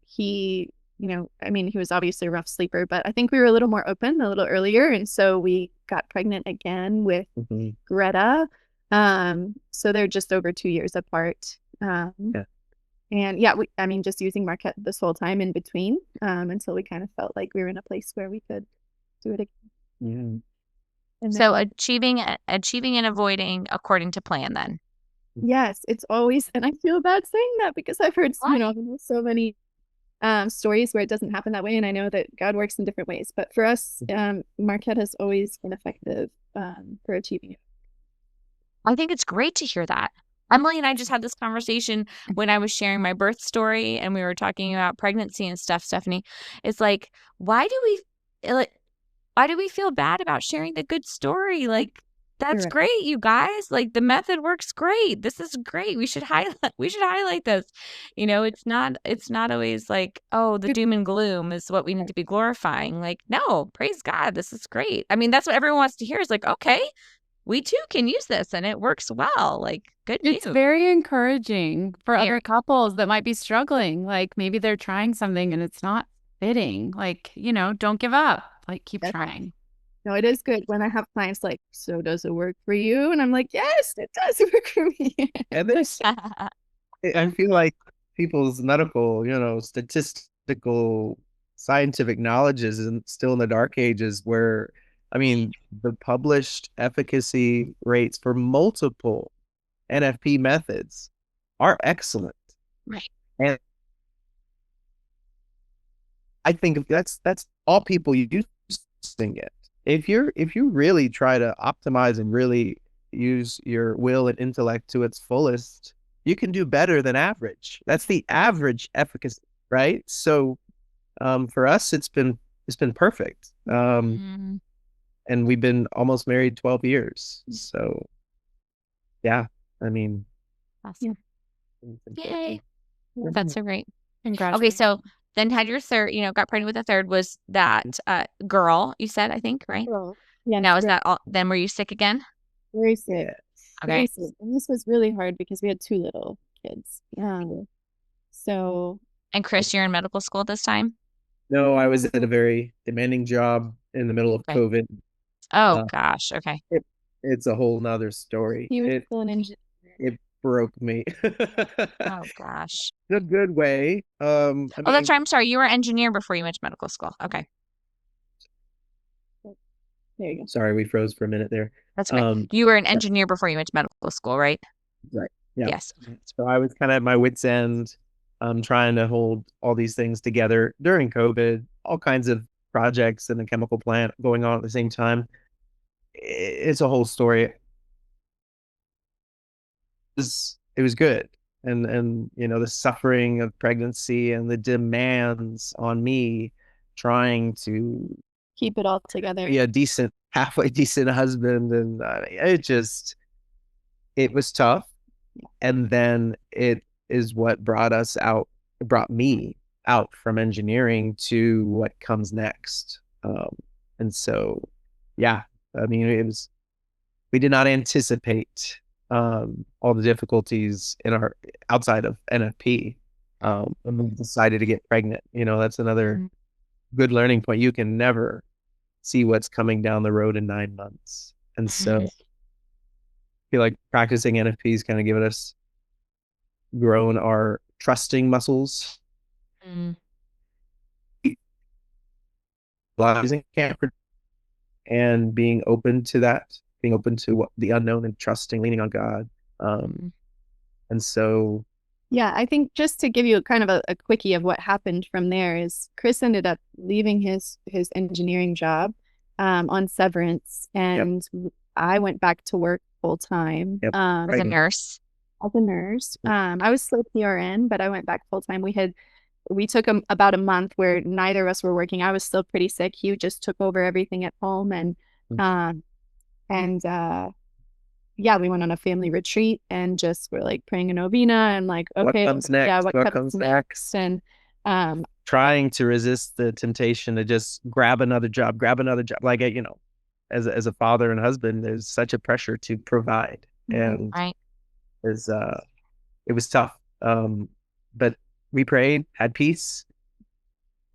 Speaker 2: he was obviously a rough sleeper, but I think we were a little more open a little earlier, and so we got pregnant again with Greta. So they're just over 2 years apart. And yeah, just using Marquette this whole time in between, until we kind of felt like we were in a place where we could do it again.
Speaker 5: And so achieving and avoiding according to plan then.
Speaker 2: Yes, it's always, and I feel bad saying that because I've heard, so many stories where it doesn't happen that way. And I know that God works in different ways, but for us, Marquette has always been effective for achieving it.
Speaker 5: I think it's great to hear that. Emily and I just had this conversation when I was sharing my birth story and we were talking about pregnancy and stuff, Stephanie. It's like, why do we feel bad about sharing the good story? Like, that's right. Great, you guys. Like, the method works great. This is great. We should highlight this. It's not always like, oh, the doom and gloom is what we need to be glorifying. Like, no, praise God. This is great. That's what everyone wants to hear is like, okay, we too can use this and it works well. Like, good news.
Speaker 4: It's very encouraging for other couples that might be struggling. Like maybe they're trying something and it's not fitting. Like, don't give up. Like keep trying.
Speaker 2: No, it is good when I have clients like, so does it work for you? And I'm like, yes, it does work for me.
Speaker 3: And this, I feel like people's medical, statistical, scientific knowledge is still in the dark ages where the published efficacy rates for multiple NFP methods are excellent.
Speaker 5: Right.
Speaker 3: And I think that's all people using it. If you really try to optimize and really use your will and intellect to its fullest, you can do better than average. That's the average efficacy, right? So for us it's been perfect. And we've been almost married 12 years. So, yeah,
Speaker 5: awesome. Yay. That's so great.
Speaker 4: Congrats.
Speaker 5: Okay, so then had your third, got pregnant with a third. Was that girl, you said, I think, right?
Speaker 2: Girl. Yeah.
Speaker 5: Now, is that all? Then were you sick again?
Speaker 2: Very sick.
Speaker 5: Okay.
Speaker 2: Very sick. And this was really hard because we had 2 little kids. So.
Speaker 5: And Chris, you're in medical school this time?
Speaker 3: No, I was at a very demanding job in the middle of COVID.
Speaker 5: Oh, gosh. Okay.
Speaker 3: it's a whole nother story.
Speaker 2: He was still an engineer.
Speaker 3: It broke me.
Speaker 5: Oh gosh.
Speaker 3: In a good way.
Speaker 5: Oh, that's right. I'm sorry. You were an engineer before you went to medical school. Okay.
Speaker 2: There you go.
Speaker 3: Sorry, we froze for a minute there.
Speaker 5: That's okay. You were an engineer before you went to medical school, right?
Speaker 3: Right. Yeah.
Speaker 5: Yes.
Speaker 3: So I was kind of at my wit's end, trying to hold all these things together during COVID, all kinds of projects in the chemical plant going on at the same time. It's a whole story. It was good. And the suffering of pregnancy and the demands on me trying to
Speaker 2: Keep it all together.
Speaker 3: be a halfway decent husband. And it was tough. And then it is what brought me out from engineering to what comes next. And so, yeah, I mean, we did not anticipate all the difficulties outside of NFP. And we decided to get pregnant. That's another good learning point. You can never see what's coming down the road in 9 months. And so I feel like practicing NFP is kind of given us grown our trusting muscles. Using camper and being open to that, being open to what the unknown and trusting, leaning on God. And so,
Speaker 2: yeah, I think just to give you kind of a quickie of what happened from there is Chris ended up leaving his engineering job on severance, and I went back to work full time.
Speaker 5: As a nurse.
Speaker 2: As a nurse. I was still PRN, but I went back full time. We took about a month where neither of us were working. I was still pretty sick. He just took over everything at home, and we went on a family retreat and just were like praying a novena and like, okay,
Speaker 3: what comes next?
Speaker 2: Yeah, what comes next? And
Speaker 3: trying to resist the temptation to just grab another job. Like, as a father and husband, there's such a pressure to provide, and it was tough. But we prayed, had peace,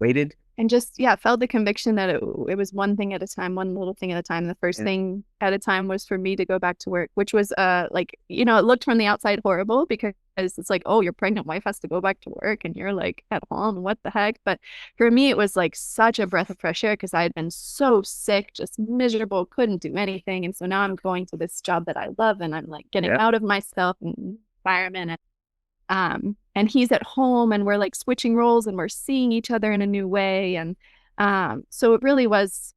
Speaker 3: waited.
Speaker 2: And just, felt the conviction that it was one thing at a time, one little thing at a time. The first thing at a time was for me to go back to work, which was it looked from the outside horrible because it's like, oh, your pregnant wife has to go back to work and you're like at home. What the heck? But for me, it was like such a breath of fresh air because I had been so sick, just miserable, couldn't do anything. And so now I'm going to this job that I love and I'm like getting out of myself and environment. And he's at home and we're like switching roles and we're seeing each other in a new way. And so it really was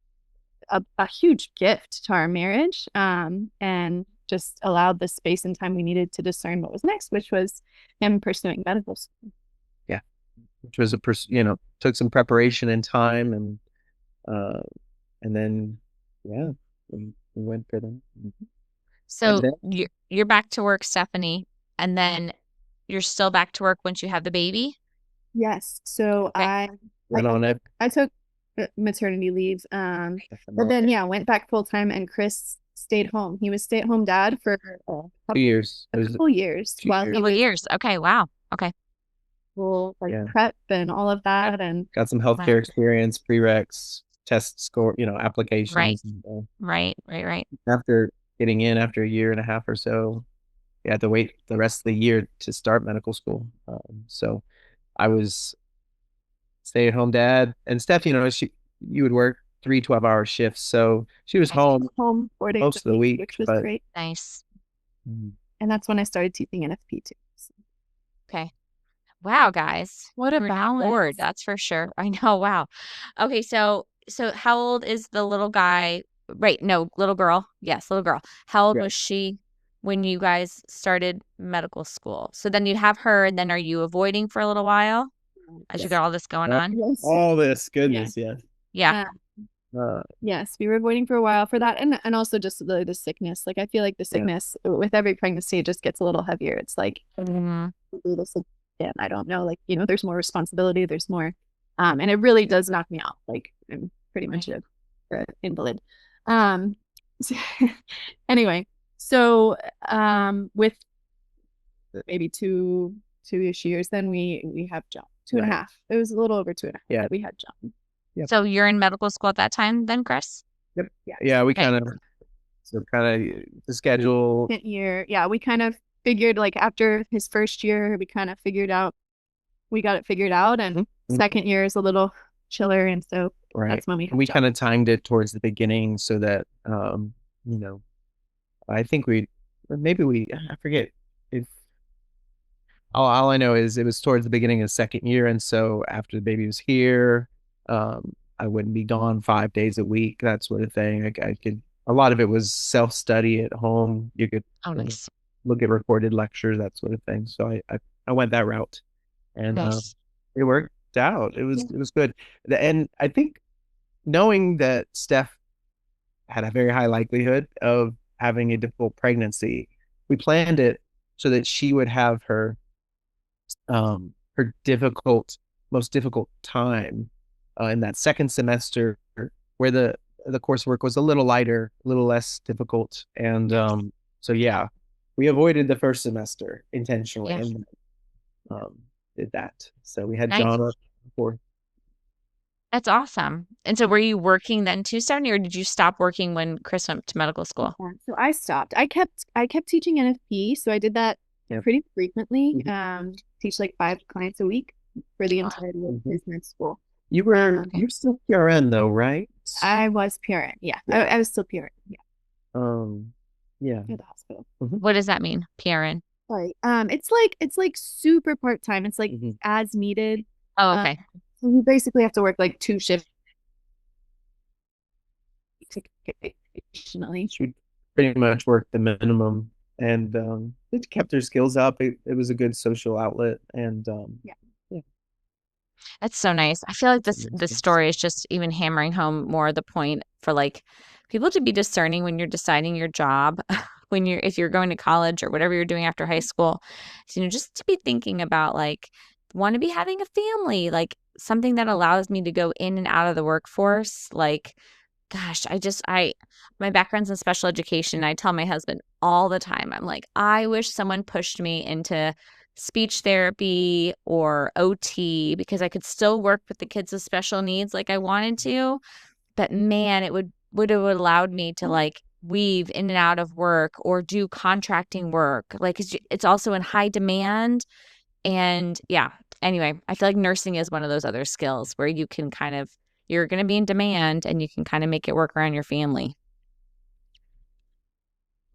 Speaker 2: a huge gift to our marriage, and just allowed the space and time we needed to discern what was next, which was him pursuing medical school.
Speaker 3: Yeah. Which was took some preparation and time, and then, we went for them.
Speaker 5: So you're back to work, Stephanie, and then you're still back to work once you have the baby?
Speaker 2: Yes. So
Speaker 5: Okay.
Speaker 2: I took maternity leave, but then went back full time, and Chris stayed home. He was stay-at-home dad for
Speaker 3: 2 years.
Speaker 2: a couple years while he
Speaker 5: Couple
Speaker 2: was
Speaker 5: years. Okay. Wow. Okay.
Speaker 2: prep and all of that, and
Speaker 3: Got some healthcare experience, prereqs, test score, applications.
Speaker 5: Right.
Speaker 3: And,
Speaker 5: Right.
Speaker 3: after getting in after a year and a half or so, you had to wait the rest of the year to start medical school. So I was stay-at-home dad, and Steph, you would work 3 12-hour shifts, so she was home
Speaker 2: 4 days
Speaker 3: most of the week,
Speaker 2: which was
Speaker 3: but-
Speaker 2: great.
Speaker 5: Nice.
Speaker 2: And that's when I started teaching NFP too.
Speaker 5: Okay. Wow, guys.
Speaker 4: What a
Speaker 5: We're on
Speaker 4: balance.
Speaker 5: board, that's for sure. I know. Wow. Okay. So how old is the little guy? Right. No, little girl. Yes, little girl. How old
Speaker 3: Yeah.
Speaker 5: was she when you guys started medical school? So then you'd have her, and then are you avoiding for a little while as you got all this going on?
Speaker 2: Yes.
Speaker 3: All this goodness, yes.
Speaker 5: Yeah.
Speaker 2: Yes, we were avoiding for a while for that, and also just the sickness. Like I feel like the sickness with every pregnancy it just gets a little heavier. It's like
Speaker 5: Mhm.
Speaker 2: do this again. I don't know. Like there's more responsibility. There's more, and it really does knock me out. Like I'm pretty much an invalid. Anyway, so with maybe two-ish years, then we have John. 2.5. It was a little over 2.5.
Speaker 3: Yeah.
Speaker 2: that we had John.
Speaker 3: Yep.
Speaker 5: So you're in medical school at that time then, Chris?
Speaker 3: Yep. Yeah, we
Speaker 5: Okay.
Speaker 3: kind of So kind of the schedule.
Speaker 2: Second year, yeah, we kind of figured like after his first year, we kind of got it figured out, and second year is a little chiller, and so that's when we
Speaker 3: kind of timed it towards the beginning so that I think I forget if all I know is it was towards the beginning of the second year, and so after the baby was here, I wouldn't be gone 5 days a week, that sort of thing. I could. A lot of it was self-study at home. You could
Speaker 5: nice.
Speaker 3: look at recorded lectures, that sort of thing. So I went that route, and it worked out. It was good. And I think knowing that Steph had a very high likelihood of having a difficult pregnancy, we planned it so that she would have her most difficult time in that second semester, where the coursework was a little lighter, a little less difficult, and so yeah, we avoided the first semester intentionally, and did that. So we had John up before.
Speaker 5: That's awesome. And so were you working then too, Stephanie, or did you stop working when Chris went to medical school?
Speaker 2: So I stopped. I kept teaching NFP, so I did that pretty frequently. Teach like 5 clients a week for the entirety of his med school.
Speaker 3: You're still PRN though, right?
Speaker 2: I was PRN. Yeah. I was still PRN. Yeah. At the hospital.
Speaker 5: What does that mean, PRN?
Speaker 2: Sorry. It's like super part-time. It's like as needed.
Speaker 5: Oh, okay.
Speaker 2: So you basically have to work like 2 shifts occasionally.
Speaker 3: She pretty much worked the minimum, and it kept her skills up. It was a good social outlet, and
Speaker 5: That's so nice. I feel like this story is just even hammering home more the point for like people to be discerning when you're deciding your job, if you're going to college or whatever you're doing after high school. So, just to be thinking about like, want to be having a family, like something that allows me to go in and out of the workforce. Like, gosh, my background's in special education. I tell my husband all the time, I'm like, I wish someone pushed me into speech therapy or OT because I could still work with the kids with special needs like I wanted to. But man, it would have allowed me to like weave in and out of work or do contracting work. Like it's also in high demand. And yeah, anyway, I feel like nursing is one of those other skills where you can you're going to be in demand and you can kind of make it work around your family.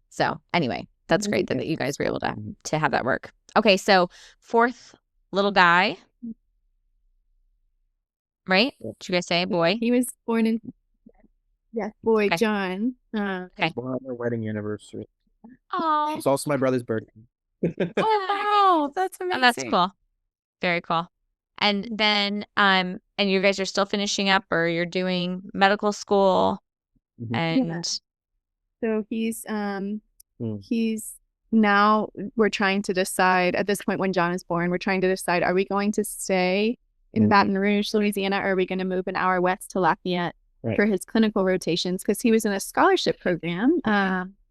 Speaker 5: So anyway, that's great that you guys were able to have that work. Okay, so 4th little guy, right? Did you guys say boy?
Speaker 2: He was born in boy, okay. John.
Speaker 3: Okay. Born on their wedding anniversary.
Speaker 5: Oh,
Speaker 3: it's also my brother's birthday.
Speaker 4: Oh, that's amazing.
Speaker 5: Oh, that's cool. Very cool. And then, and you guys are still finishing up, or you're doing medical school, and
Speaker 2: so he's now we're trying to decide at this point when John is born, we're trying to decide, are we going to stay in Baton Rouge, Louisiana, or are we going to move an hour west to Lafayette for his clinical rotations? Because he was in a scholarship program,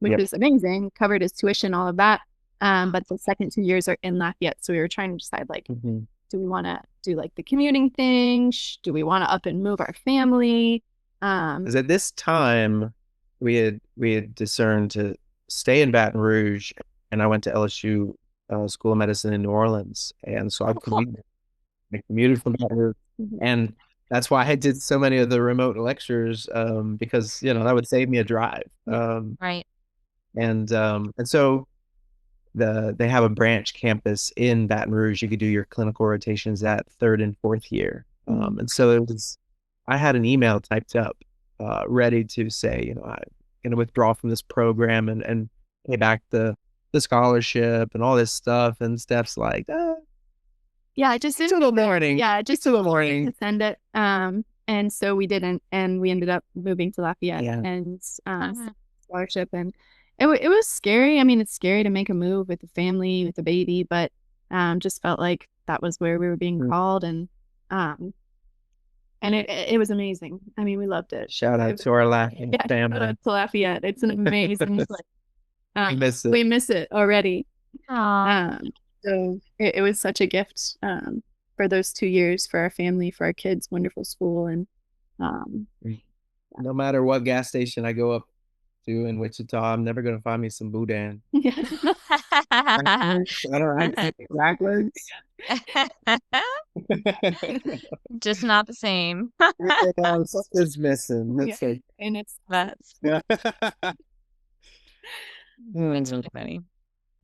Speaker 2: which is amazing, covered his tuition, all of that. But the second 2 years are in Lafayette. So we were trying to decide, like, do we want to do like the commuting thing? Do we want to up and move our family?
Speaker 3: Because at this time we had discerned to stay in Baton Rouge, and I went to LSU School of Medicine in New Orleans, and so I commuted from Baton Rouge, and that's why I did so many of the remote lectures, because that would save me a drive.
Speaker 5: Right.
Speaker 3: And so they have a branch campus in Baton Rouge. You could do your clinical rotations at 3rd and 4th year. And so I had an email typed up, ready to say, I'm going to withdraw from this program and pay back the scholarship and all this stuff. And Steph's like,
Speaker 2: yeah, just
Speaker 3: till the morning.
Speaker 2: Yeah, just till the morning to send it. And so we didn't, and we ended up moving to Lafayette and scholarship, and it was scary. I mean, it's scary to make a move with a family, with a baby, but just felt like that was where we were being called, and it was amazing. I mean, we loved it.
Speaker 3: Shout out to our Lafayette family.
Speaker 2: Shout out to Lafayette. It's an amazing place. We miss it already. So it was such a gift for those 2 years, for our family, for our kids, wonderful school. And
Speaker 3: no matter what gas station I go up to in Wichita. I'm never gonna find me some boudin.
Speaker 2: Yeah.
Speaker 3: I don't know exactly.
Speaker 5: Just not the same.
Speaker 3: Something's missing. That's
Speaker 2: Yeah. And it's
Speaker 5: That's
Speaker 3: Mm.
Speaker 5: really funny.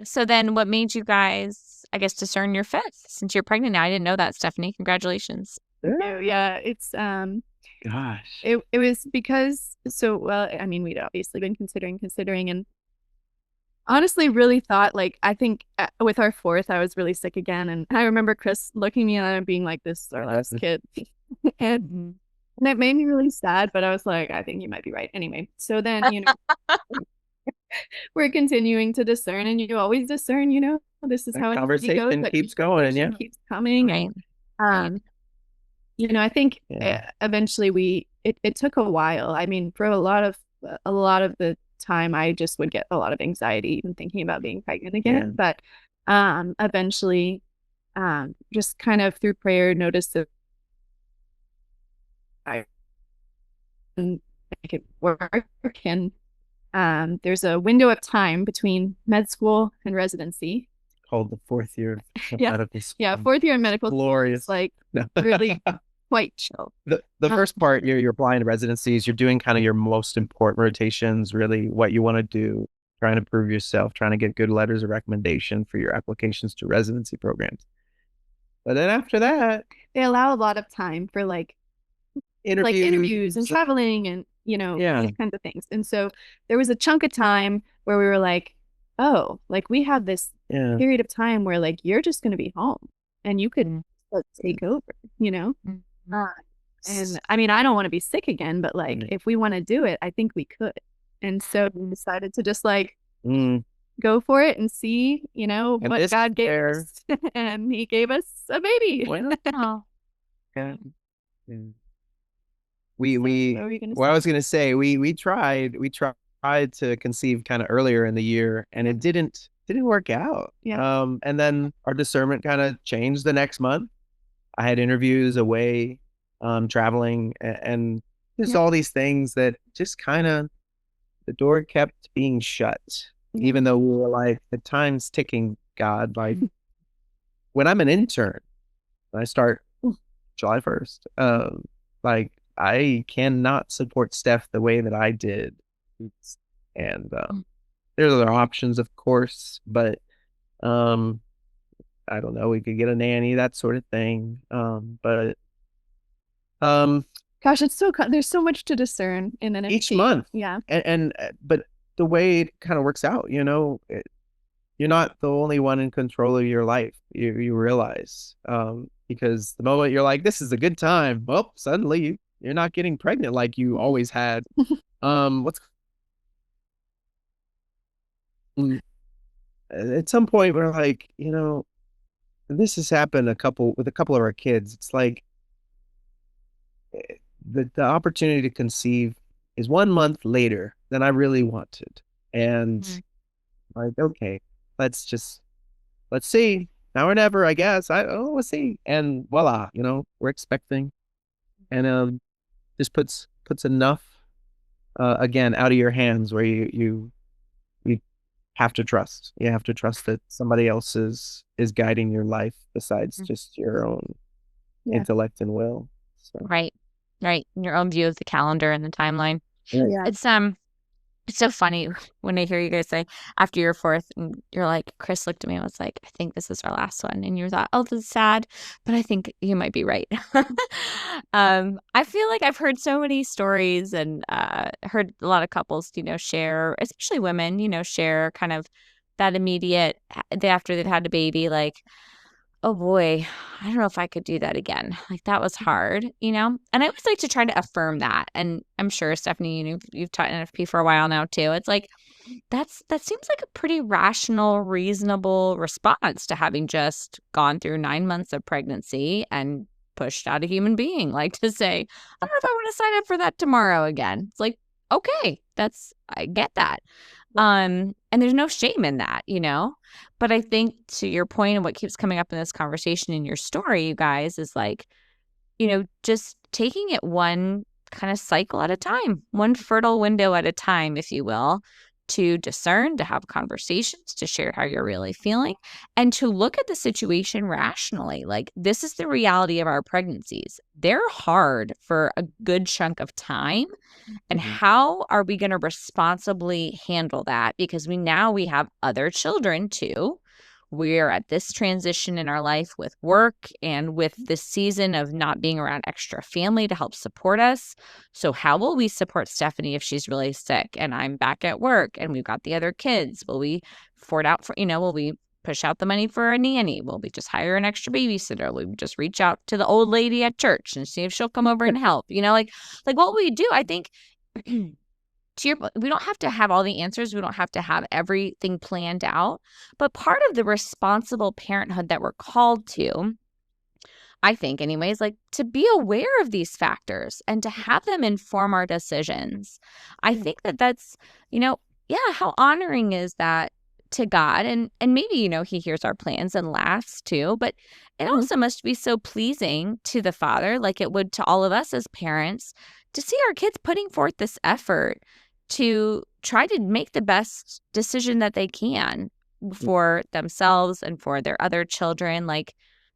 Speaker 5: So then what made you guys, I guess, discern your fifth since you're pregnant now? I didn't know that, Stephanie. Congratulations.
Speaker 2: yeah, it's
Speaker 3: Gosh.
Speaker 2: it was because well, I mean, we'd obviously been considering and honestly really thought like I think with our fourth I was really sick again, and I remember Chris looking me and being like, this is our last kid. And it made me really sad, but I was like, I think you might be right anyway. So then we're continuing to discern, and you always discern, this is
Speaker 3: That
Speaker 2: how it
Speaker 3: conversation
Speaker 2: goes,
Speaker 3: keeps going, yeah.
Speaker 2: keeps coming.
Speaker 5: Right.
Speaker 2: And I think
Speaker 3: Yeah.
Speaker 2: eventually it took a while. I mean, for a lot of the time, I just would get a lot of anxiety even thinking about being pregnant again. But eventually, just kind of through prayer, noticed that I can make it work. And there's a window of time between med school and residency.
Speaker 3: Called the fourth year of
Speaker 2: Yeah.
Speaker 3: medical school.
Speaker 2: Yeah, fourth year in medical school.
Speaker 3: Glorious.
Speaker 2: It's like
Speaker 3: No.
Speaker 2: really quite chill.
Speaker 3: The first part, you're applying to residencies, you're doing kind of your most important rotations, really what you want to do, trying to prove yourself, trying to get good letters of recommendation for your applications to residency programs. But then after that,
Speaker 2: They allow a lot of time for like interviews and traveling and these kinds of things. And so there was a chunk of time where we were like, oh, like we have this period of time where like you're just going to be home and you could take over, and I mean, I don't want to be sick again, but like if we want to do it, I think we could. And so we decided to just like go for it and see, what God gave us. And he gave us a baby.
Speaker 5: Oh.
Speaker 3: Yeah. What I was gonna say, we tried to conceive kind of earlier in the year, and it didn't work out.
Speaker 2: Yeah.
Speaker 3: And then our discernment kind of changed the next month. I had interviews away, traveling, and just all these things that just kind of the door kept being shut, even though we were like, the time's ticking, God. Like when I'm an intern, when I start July 1st, like I cannot support Steph the way that I did. And there's other options, of course, but I don't know, we could get a nanny, that sort of thing. But
Speaker 2: gosh, it's there's so much to discern in NFP.
Speaker 3: Each month.
Speaker 2: Yeah.
Speaker 3: And but the way it kind of works out, you're not the only one in control of your life. You realize, because the moment you're like, this is a good time, well, suddenly you're not getting pregnant like you always had. At some point we're like, this has happened with a couple of our kids. It's like the opportunity to conceive is 1 month later than I really wanted. And like, okay, let's see. Now or never, I guess. We'll see. And voila, we're expecting. And just puts enough again out of your hands where you have to trust. You have to trust that somebody else is guiding your life besides just your own intellect and will. So.
Speaker 5: Right. Your own view of the calendar and the timeline.
Speaker 2: Yeah.
Speaker 5: It's so funny when I hear you guys say after your fourth, and you're like, Chris looked at me and was like, I think this is our last one. And you thought, oh, this is sad, but I think you might be right. I feel like I've heard so many stories and heard a lot of couples, share, especially women, share kind of that immediate, after they've had a baby, like, oh boy, I don't know if I could do that again. Like that was hard, And I always like to try to affirm that. And I'm sure, Stephanie, you've taught NFP for a while now too. It's like, that seems like a pretty rational, reasonable response to having just gone through 9 months of pregnancy and pushed out a human being. Like to say, I don't know if I want to sign up for that tomorrow again. It's like, okay, I get that. And there's no shame in that, but I think to your point and what keeps coming up in this conversation in your story, you guys, is like, just taking it one kind of cycle at a time, one fertile window at a time, if you will, to discern, to have conversations, to share how you're really feeling, and to look at the situation rationally. Like, this is the reality of our pregnancies. They're hard for a good chunk of time. And how are we going to responsibly handle that? Because we have other children too. We're at this transition in our life with work and with this season of not being around extra family to help support us. So how will we support Stephanie if she's really sick and I'm back at work and we've got the other kids? Will we will we push out the money for a nanny? Will we just hire an extra babysitter? Will we just reach out to the old lady at church and see if she'll come over and help? Like what we do, I think, we don't have to have all the answers. We don't have to have everything planned out. But part of the responsible parenthood that we're called to, I think anyways, like to be aware of these factors and to have them inform our decisions. I think that's, how honoring is that to God? And maybe, he hears our plans and laughs too, but it also must be so pleasing to the Father, like it would to all of us as parents, to see our kids putting forth this effort to try to make the best decision that they can for themselves and for their other children. Like,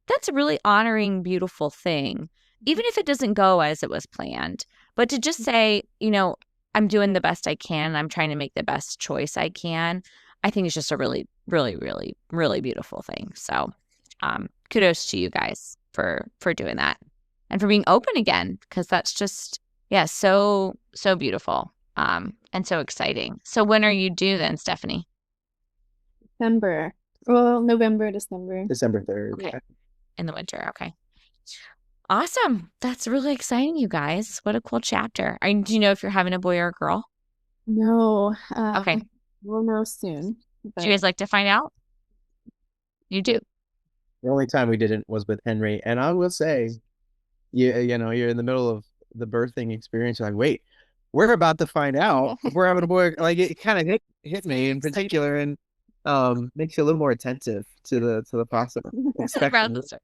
Speaker 5: that's a really honoring, beautiful thing, even if it doesn't go as it was planned. But to just say, I'm doing the best I can, I'm trying to make the best choice I can, I think it's just a really, really, really, really beautiful thing. So kudos to you guys for doing that and for being open again, because that's just, so beautiful. And so exciting. So when are you due then, Stephanie?
Speaker 2: December. Well, November, December.
Speaker 3: December 3rd.
Speaker 5: Okay. In the winter. Okay. Awesome. That's really exciting, you guys. What a cool chapter. Do you know if you're having a boy or a girl?
Speaker 2: No.
Speaker 5: Okay.
Speaker 2: We'll know soon.
Speaker 5: Do you guys like to find out? You do.
Speaker 3: The only time we didn't was with Henry. And I will say, you're in the middle of the birthing experience. You're like, wait, we're about to find out if we're having a boy. Like, it kind of hit me in particular, and makes you a little more attentive to the possible expectation.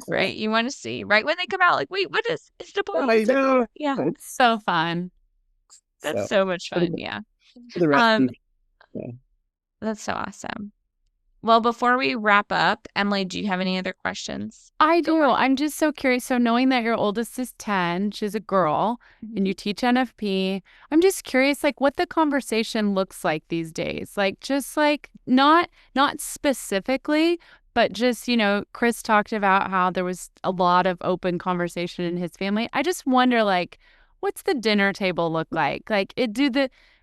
Speaker 5: Right, you want to see right when they come out. Like, wait, what is it a boy?
Speaker 3: I know.
Speaker 5: Yeah,
Speaker 4: it's so fun.
Speaker 5: That's so much fun. Yeah.
Speaker 3: The rest
Speaker 5: That's so awesome. Well, before we wrap up, Emily, do you have any other questions?
Speaker 4: I do. I'm just so curious. So knowing that your oldest is 10, she's a girl, and you teach NFP, I'm just curious, like, what the conversation looks like these days. Like, just like not specifically, but just, Chris talked about how there was a lot of open conversation in his family. I just wonder, like, what's the dinner table look like? Like,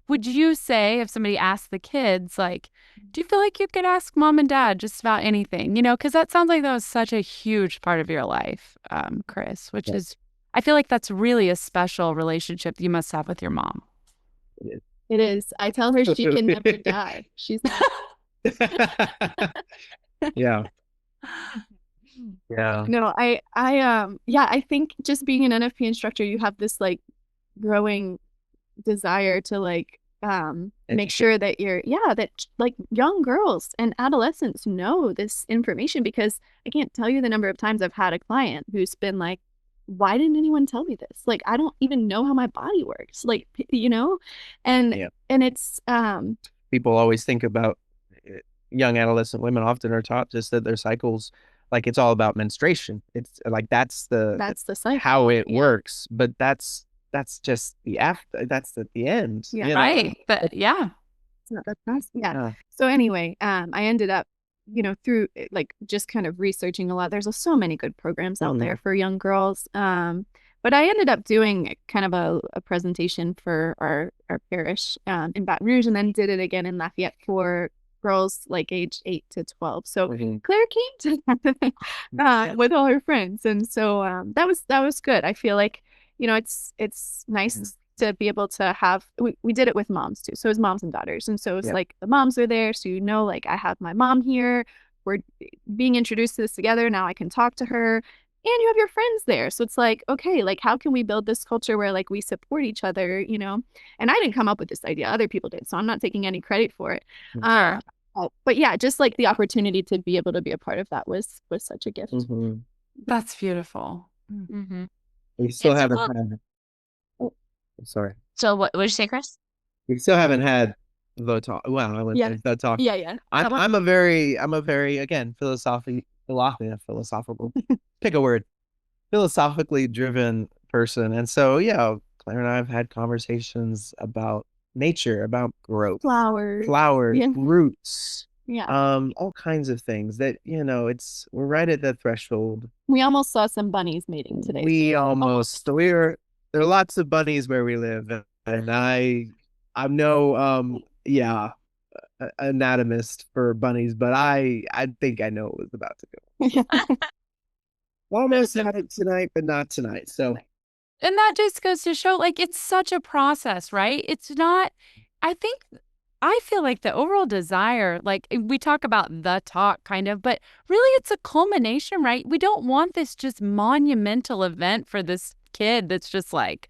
Speaker 4: would you say, if somebody asked the kids, like, do you feel like you could ask mom and dad just about anything? Because that sounds like that was such a huge part of your life, Chris, which is, I feel like that's really a special relationship you must have with your mom.
Speaker 2: It is. I tell her she can never die. She's not.
Speaker 3: Yeah. Yeah.
Speaker 2: No, I think just being an NFP instructor, you have this like growing desire to like make sure that that like young girls and adolescents know this information, because I can't tell you the number of times I've had a client who's been like, why didn't anyone tell me this? Like, I don't even know how my body works. Like, and it's
Speaker 3: people always think about young adolescent women often are taught just that their cycles, like, it's all about menstruation. It's like that's the
Speaker 2: cycle,
Speaker 3: how it works, but that's just that's at the end.
Speaker 4: Right. But
Speaker 2: it's not the process. So anyway, I ended up through like just kind of researching a lot. There's so many good programs out there for young girls, but I ended up doing kind of a presentation for our parish in Baton Rouge, and then did it again in Lafayette for girls like age 8 to 12. So Claire came to with all her friends, and so that was good. I feel like it's nice to be able to have, we did it with moms too. So it was moms and daughters. And so it's like the moms are there. So, like, I have my mom here. We're being introduced to this together. Now I can talk to her, and you have your friends there. So it's like, okay, like, how can we build this culture where like we support each other, and I didn't come up with this idea. Other people did. So I'm not taking any credit for it. But yeah, just like the opportunity to be able to be a part of that was such a gift.
Speaker 4: That's beautiful.
Speaker 3: We still haven't had I'm sorry.
Speaker 5: So what did you say, Chris?
Speaker 3: We still haven't had the talk. Well, I went
Speaker 2: Yeah.
Speaker 3: the talk.
Speaker 2: Yeah.
Speaker 3: I'm a very again philosophical. Pick a word. Philosophically driven person, and so yeah, Claire and I have had conversations about nature, about growth,
Speaker 2: Flowers,
Speaker 3: yeah. Roots,
Speaker 2: Yeah.
Speaker 3: All kinds of things that we're right at the threshold.
Speaker 2: We almost saw some bunnies mating today.
Speaker 3: There are lots of bunnies where we live, and I'm no anatomist for bunnies, but I think I know what was about to go. Almost had it tonight, but not tonight. So,
Speaker 4: and that just goes to show, like, it's such a process, right? It's not, I feel like the overall desire, like we talk about the talk kind of, but really it's a culmination, right? We don't want this just monumental event for this kid that's just like,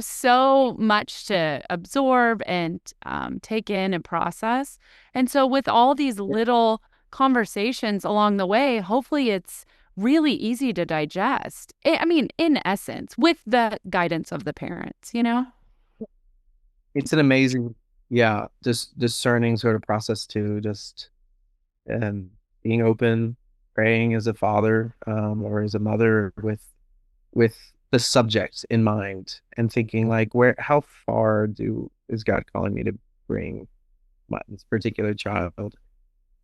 Speaker 4: so much to absorb and take in and process. And so with all these little conversations along the way, hopefully it's really easy to digest. I mean, in essence, with the guidance of the parents,
Speaker 3: It's an amazing, just discerning sort of process too, just being open, praying as a father or as a mother with the subject in mind and thinking like, how far is God calling me to bring this particular child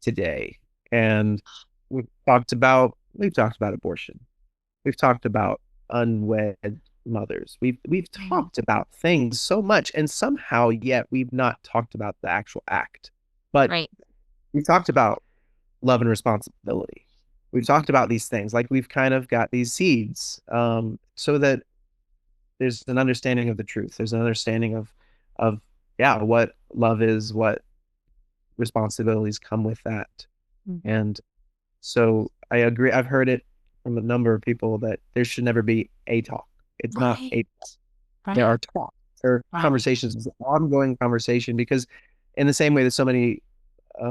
Speaker 3: today? And we've talked about abortion. We've talked about unwed mothers. We've talked about things so much, and somehow yet we've not talked about the actual act. But we've talked about love and responsibility. We've talked about these things, like we've kind of got these seeds, so that there's an understanding of the truth. There's an understanding of what love is, what responsibilities come with that. Mm-hmm. And so I agree. I've heard it from a number of people that there should never be a talk. It's not a talk. There are talks. There are conversations. It's an ongoing conversation, because in the same way that so many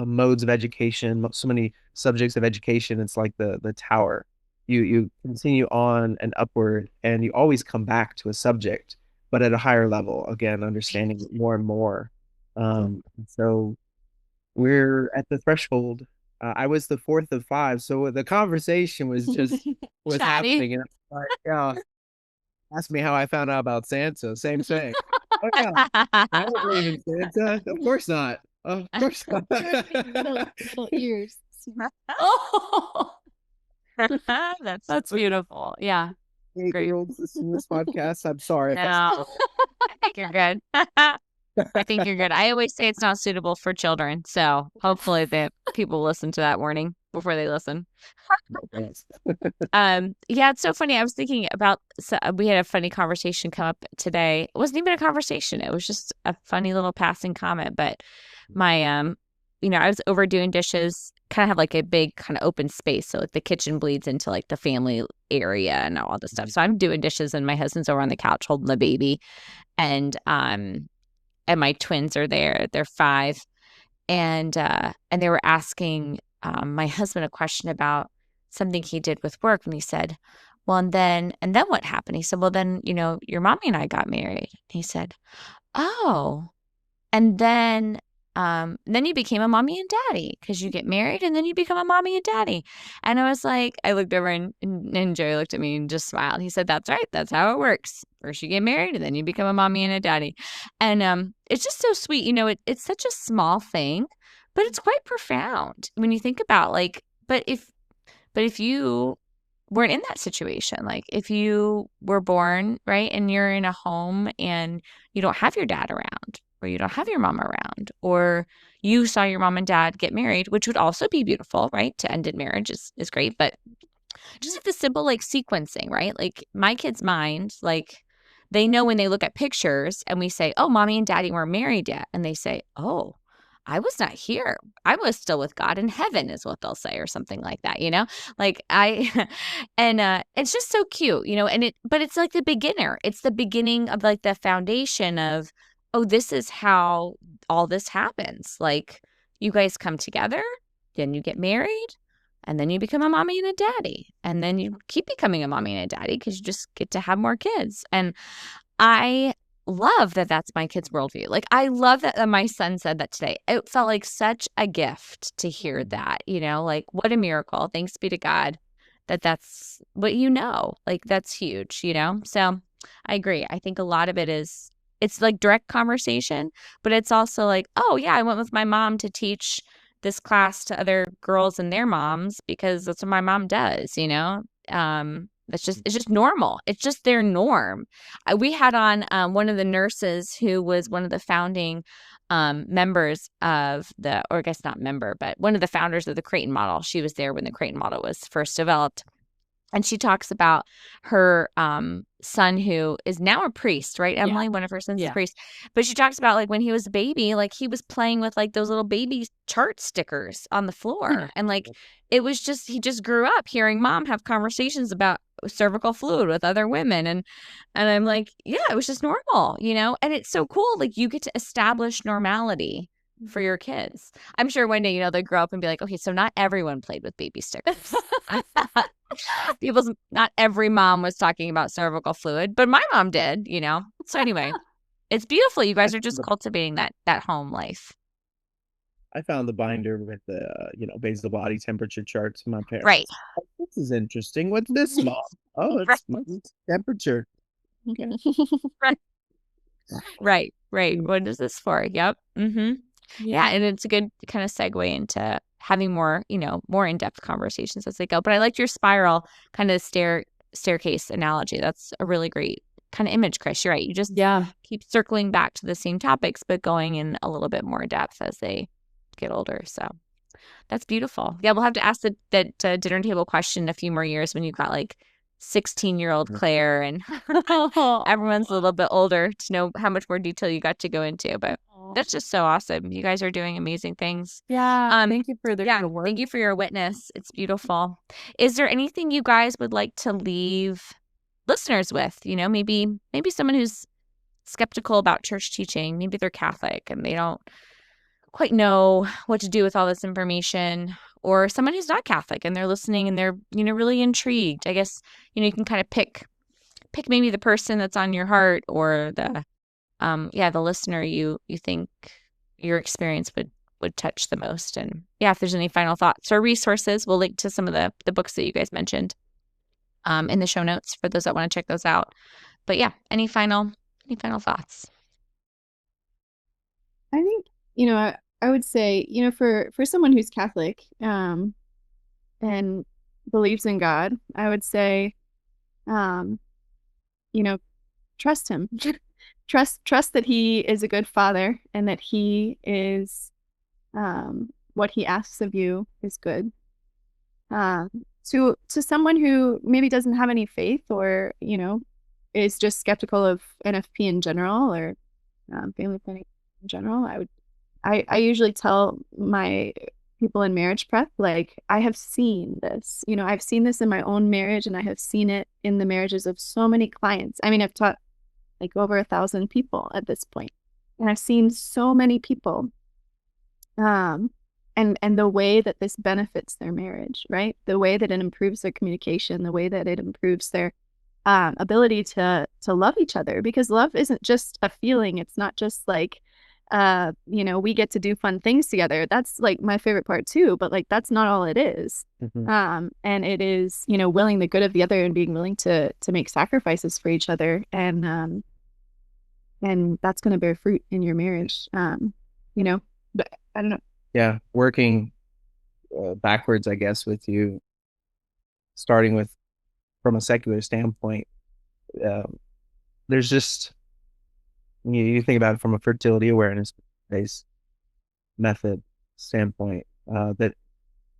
Speaker 3: modes of education, so many subjects of education, it's like the tower. You continue on and upward, and you always come back to a subject, but at a higher level, again, understanding it more and more. So we're at the threshold. I was the fourth of five, so the conversation was happening. And ask me how I found out about Santa. Same thing. Oh, yeah. I don't believe in Santa. Of course not. Of course not.
Speaker 2: little ears.
Speaker 5: Oh, that's
Speaker 4: beautiful. Yeah.
Speaker 3: 8-year-olds listening to this podcast. I'm sorry.
Speaker 5: No, I think you're good. I think you're good. I always say it's not suitable for children, so hopefully the people listen to that warning before they listen. It's so funny. I was thinking about, we had a funny conversation come up today. It wasn't even a conversation. It was just a funny little passing comment. But my, I was overdoing dishes, kind of have like a big kind of open space. So like the kitchen bleeds into like the family area and all this stuff. So I'm doing dishes and my husband's over on the couch holding the baby. And my twins are there. They're 5. And they were asking my husband a question about something he did with work. And he said, well, and then what happened? He said, well, then, your mommy and I got married. He said, oh, and then you became a mommy and daddy, because you get married and then you become a mommy and daddy. And I was like, I looked over and Joey looked at me and just smiled. He said, that's right. That's how it works. First you get married and then you become a mommy and a daddy. And it's just so sweet. It's such a small thing, but it's quite profound when you think about but if you weren't in that situation, like if you were born, right, and you're in a home and you don't have your dad around, or you don't have your mom around, or you saw your mom and dad get married, which would also be beautiful, right? To end in marriage is great. But just like the simple sequencing, right? Like my kids' mind, they know when they look at pictures and we say, oh, mommy and daddy weren't married yet. And they say, oh, I was not here. I was still with God in heaven, is what they'll say, or something like that, and it's just so cute, but it's like the beginner. It's the beginning of the foundation of, oh, this is how all this happens. Like you guys come together, then you get married, and then you become a mommy and a daddy. And then you keep becoming a mommy and a daddy because you just get to have more kids. And I love that that's my kid's worldview. Like, I love that my son said that today. It felt like such a gift to hear that, like, what a miracle. Thanks be to God that that's what like, that's huge, So I agree. I think a lot of it's like direct conversation, but it's also like, oh yeah, I went with my mom to teach this class to other girls and their moms because that's what my mom does, it's just normal. It's just their norm. We had on one of the nurses who was one of the founding members of or I guess not member, but one of the founders of the Creighton model. She was there when the Creighton model was first developed. And she talks about her son who is now a priest, right, Emily?
Speaker 4: Yeah.
Speaker 5: One of her sons is a priest. But she talks about, like, when he was a baby, like, he was playing with, like, those little baby chart stickers on the floor. And, like, it was just, he just grew up hearing mom have conversations about cervical fluid with other women. And I'm like, yeah, it was just normal, And it's so cool. Like, you get to establish normality for your kids. I'm sure one day, they grow up and be like, okay, so not everyone played with baby stickers. Not every mom was talking about cervical fluid, but my mom did, So anyway, it's beautiful. You guys are just cultivating that home life.
Speaker 3: I found the binder with the, basal body temperature charts from my parents.
Speaker 5: Right.
Speaker 3: Oh, this is interesting. What's this, Mom? Oh, it's temperature. Okay.
Speaker 5: Right. What is this for? Yep. Mm-hmm. Yeah, and it's a good kind of segue into having more, more in-depth conversations as they go. But I liked your spiral kind of staircase analogy. That's a really great kind of image, Chris. You're right. You just keep circling back to the same topics, but going in a little bit more depth as they get older. So that's beautiful. Yeah, we'll have to ask that dinner table question in a few more years when you've got like 16-year-old Claire and everyone's a little bit older to know how much more detail you got to go into. But that's just so awesome. You guys are doing amazing things.
Speaker 4: Yeah. Thank you for the work.
Speaker 5: Thank you for your witness. It's beautiful. Is there anything you guys would like to leave listeners with? Maybe someone who's skeptical about church teaching. Maybe they're Catholic and they don't quite know what to do with all this information, or someone who's not Catholic and they're listening and they're, really intrigued. I guess, you can kind of pick maybe the person that's on your heart or the listener you think your experience would touch the most. And if there's any final thoughts or resources, we'll link to some of the books that you guys mentioned in the show notes for those that want to check those out. But any final thoughts?
Speaker 2: I think, I would say, for someone who's Catholic and believes in God, I would say, trust him. Trust that he is a good father and that he is what he asks of you is good. To someone who maybe doesn't have any faith or, is just skeptical of NFP in general or family planning in general, I usually tell my people in marriage prep, like, I have seen this, I've seen this in my own marriage and I have seen it in the marriages of so many clients. I mean, I've taught like over 1,000 people at this point, and I've seen so many people and the way that this benefits their marriage, right? The way that it improves their communication, the way that it improves their ability to love each other, because love isn't just a feeling. It's not just like we get to do fun things together. That's like my favorite part too, but like that's not all it is. Mm-hmm. And it is, willing the good of the other and being willing to make sacrifices for each other, and that's going to bear fruit in your marriage. But I don't know.
Speaker 3: Yeah, working backwards, I guess, with you, starting with from a secular standpoint. There's just, you think about it from a fertility awareness based method standpoint, that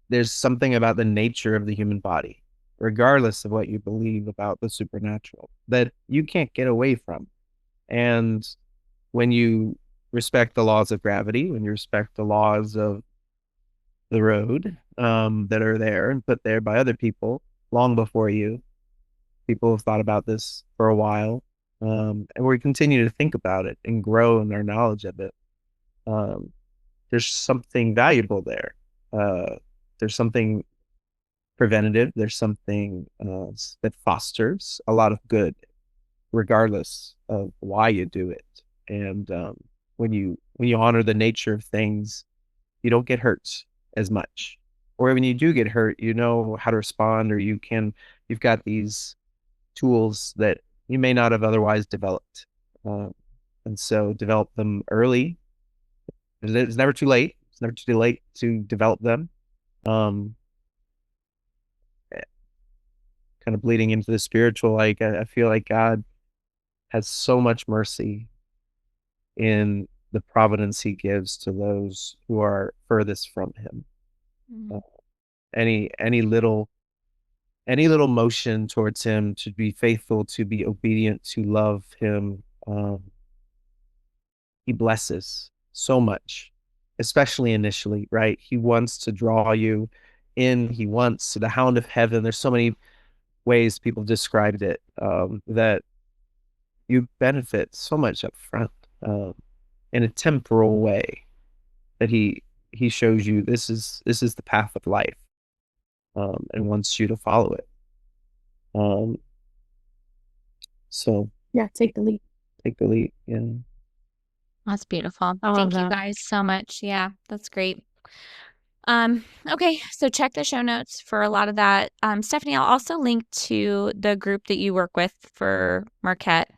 Speaker 3: there's something about the nature of the human body, regardless of what you believe about the supernatural, that you can't get away from. And when you respect the laws of gravity, when you respect the laws of the road that are there and put there by other people long before you, people have thought about this for a while. And we continue to think about it and grow in our knowledge of it. There's something valuable there. There's something preventative. There's something that fosters a lot of good regardless of why you do it. And when you honor the nature of things, you don't get hurt as much. Or when you do get hurt, you know how to respond, or you've got these tools that you may not have otherwise developed. And so develop them early. It's never too late. It's never too late to develop them. Kind of bleeding into the spiritual, like I feel like God has so much mercy in the providence he gives to those who are furthest from him. Any little motion towards him, to be faithful, to be obedient, to love him, he blesses so much, especially initially, right? He wants to draw you in. He wants to the hound of heaven. There's so many ways people described it, that you benefit so much up front, in a temporal way, that he shows you this is the path of life, and wants you to follow it. So
Speaker 2: Yeah, take the lead.
Speaker 3: take the lead. Yeah.
Speaker 5: That's beautiful.
Speaker 2: I love
Speaker 5: Thank you
Speaker 2: that.
Speaker 5: guys so much. Yeah, that's great. Okay, so check the show notes for a lot of that. Stephanie, I'll also link to the group that you work with for Marquette.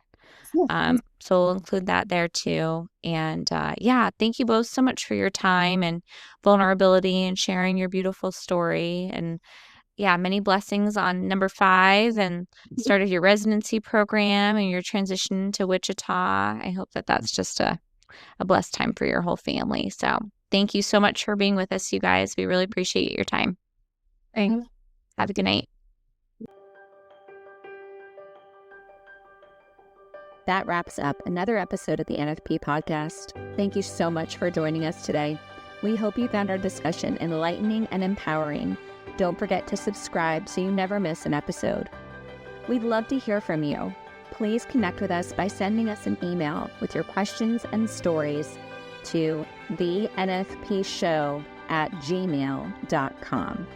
Speaker 5: So we'll include that there too. And yeah, thank you both so much for your time and vulnerability and sharing your beautiful story. And yeah, many blessings on number 5 and start of your residency program and your transition to Wichita. I hope that that's just a blessed time for your whole family. So thank you so much for being with us, you guys. We really appreciate your time.
Speaker 2: Thanks.
Speaker 5: Have a good night.
Speaker 1: That wraps up another episode of the NFP Podcast. Thank you so much for joining us today. We hope you found our discussion enlightening and empowering. Don't forget to subscribe so you never miss an episode. We'd love to hear from you. Please connect with us by sending us an email with your questions and stories to thenfpshow@gmail.com.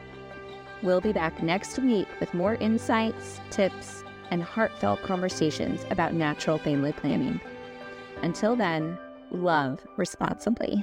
Speaker 1: We'll be back next week with more insights, tips, and heartfelt conversations about natural family planning. Until then, love responsibly.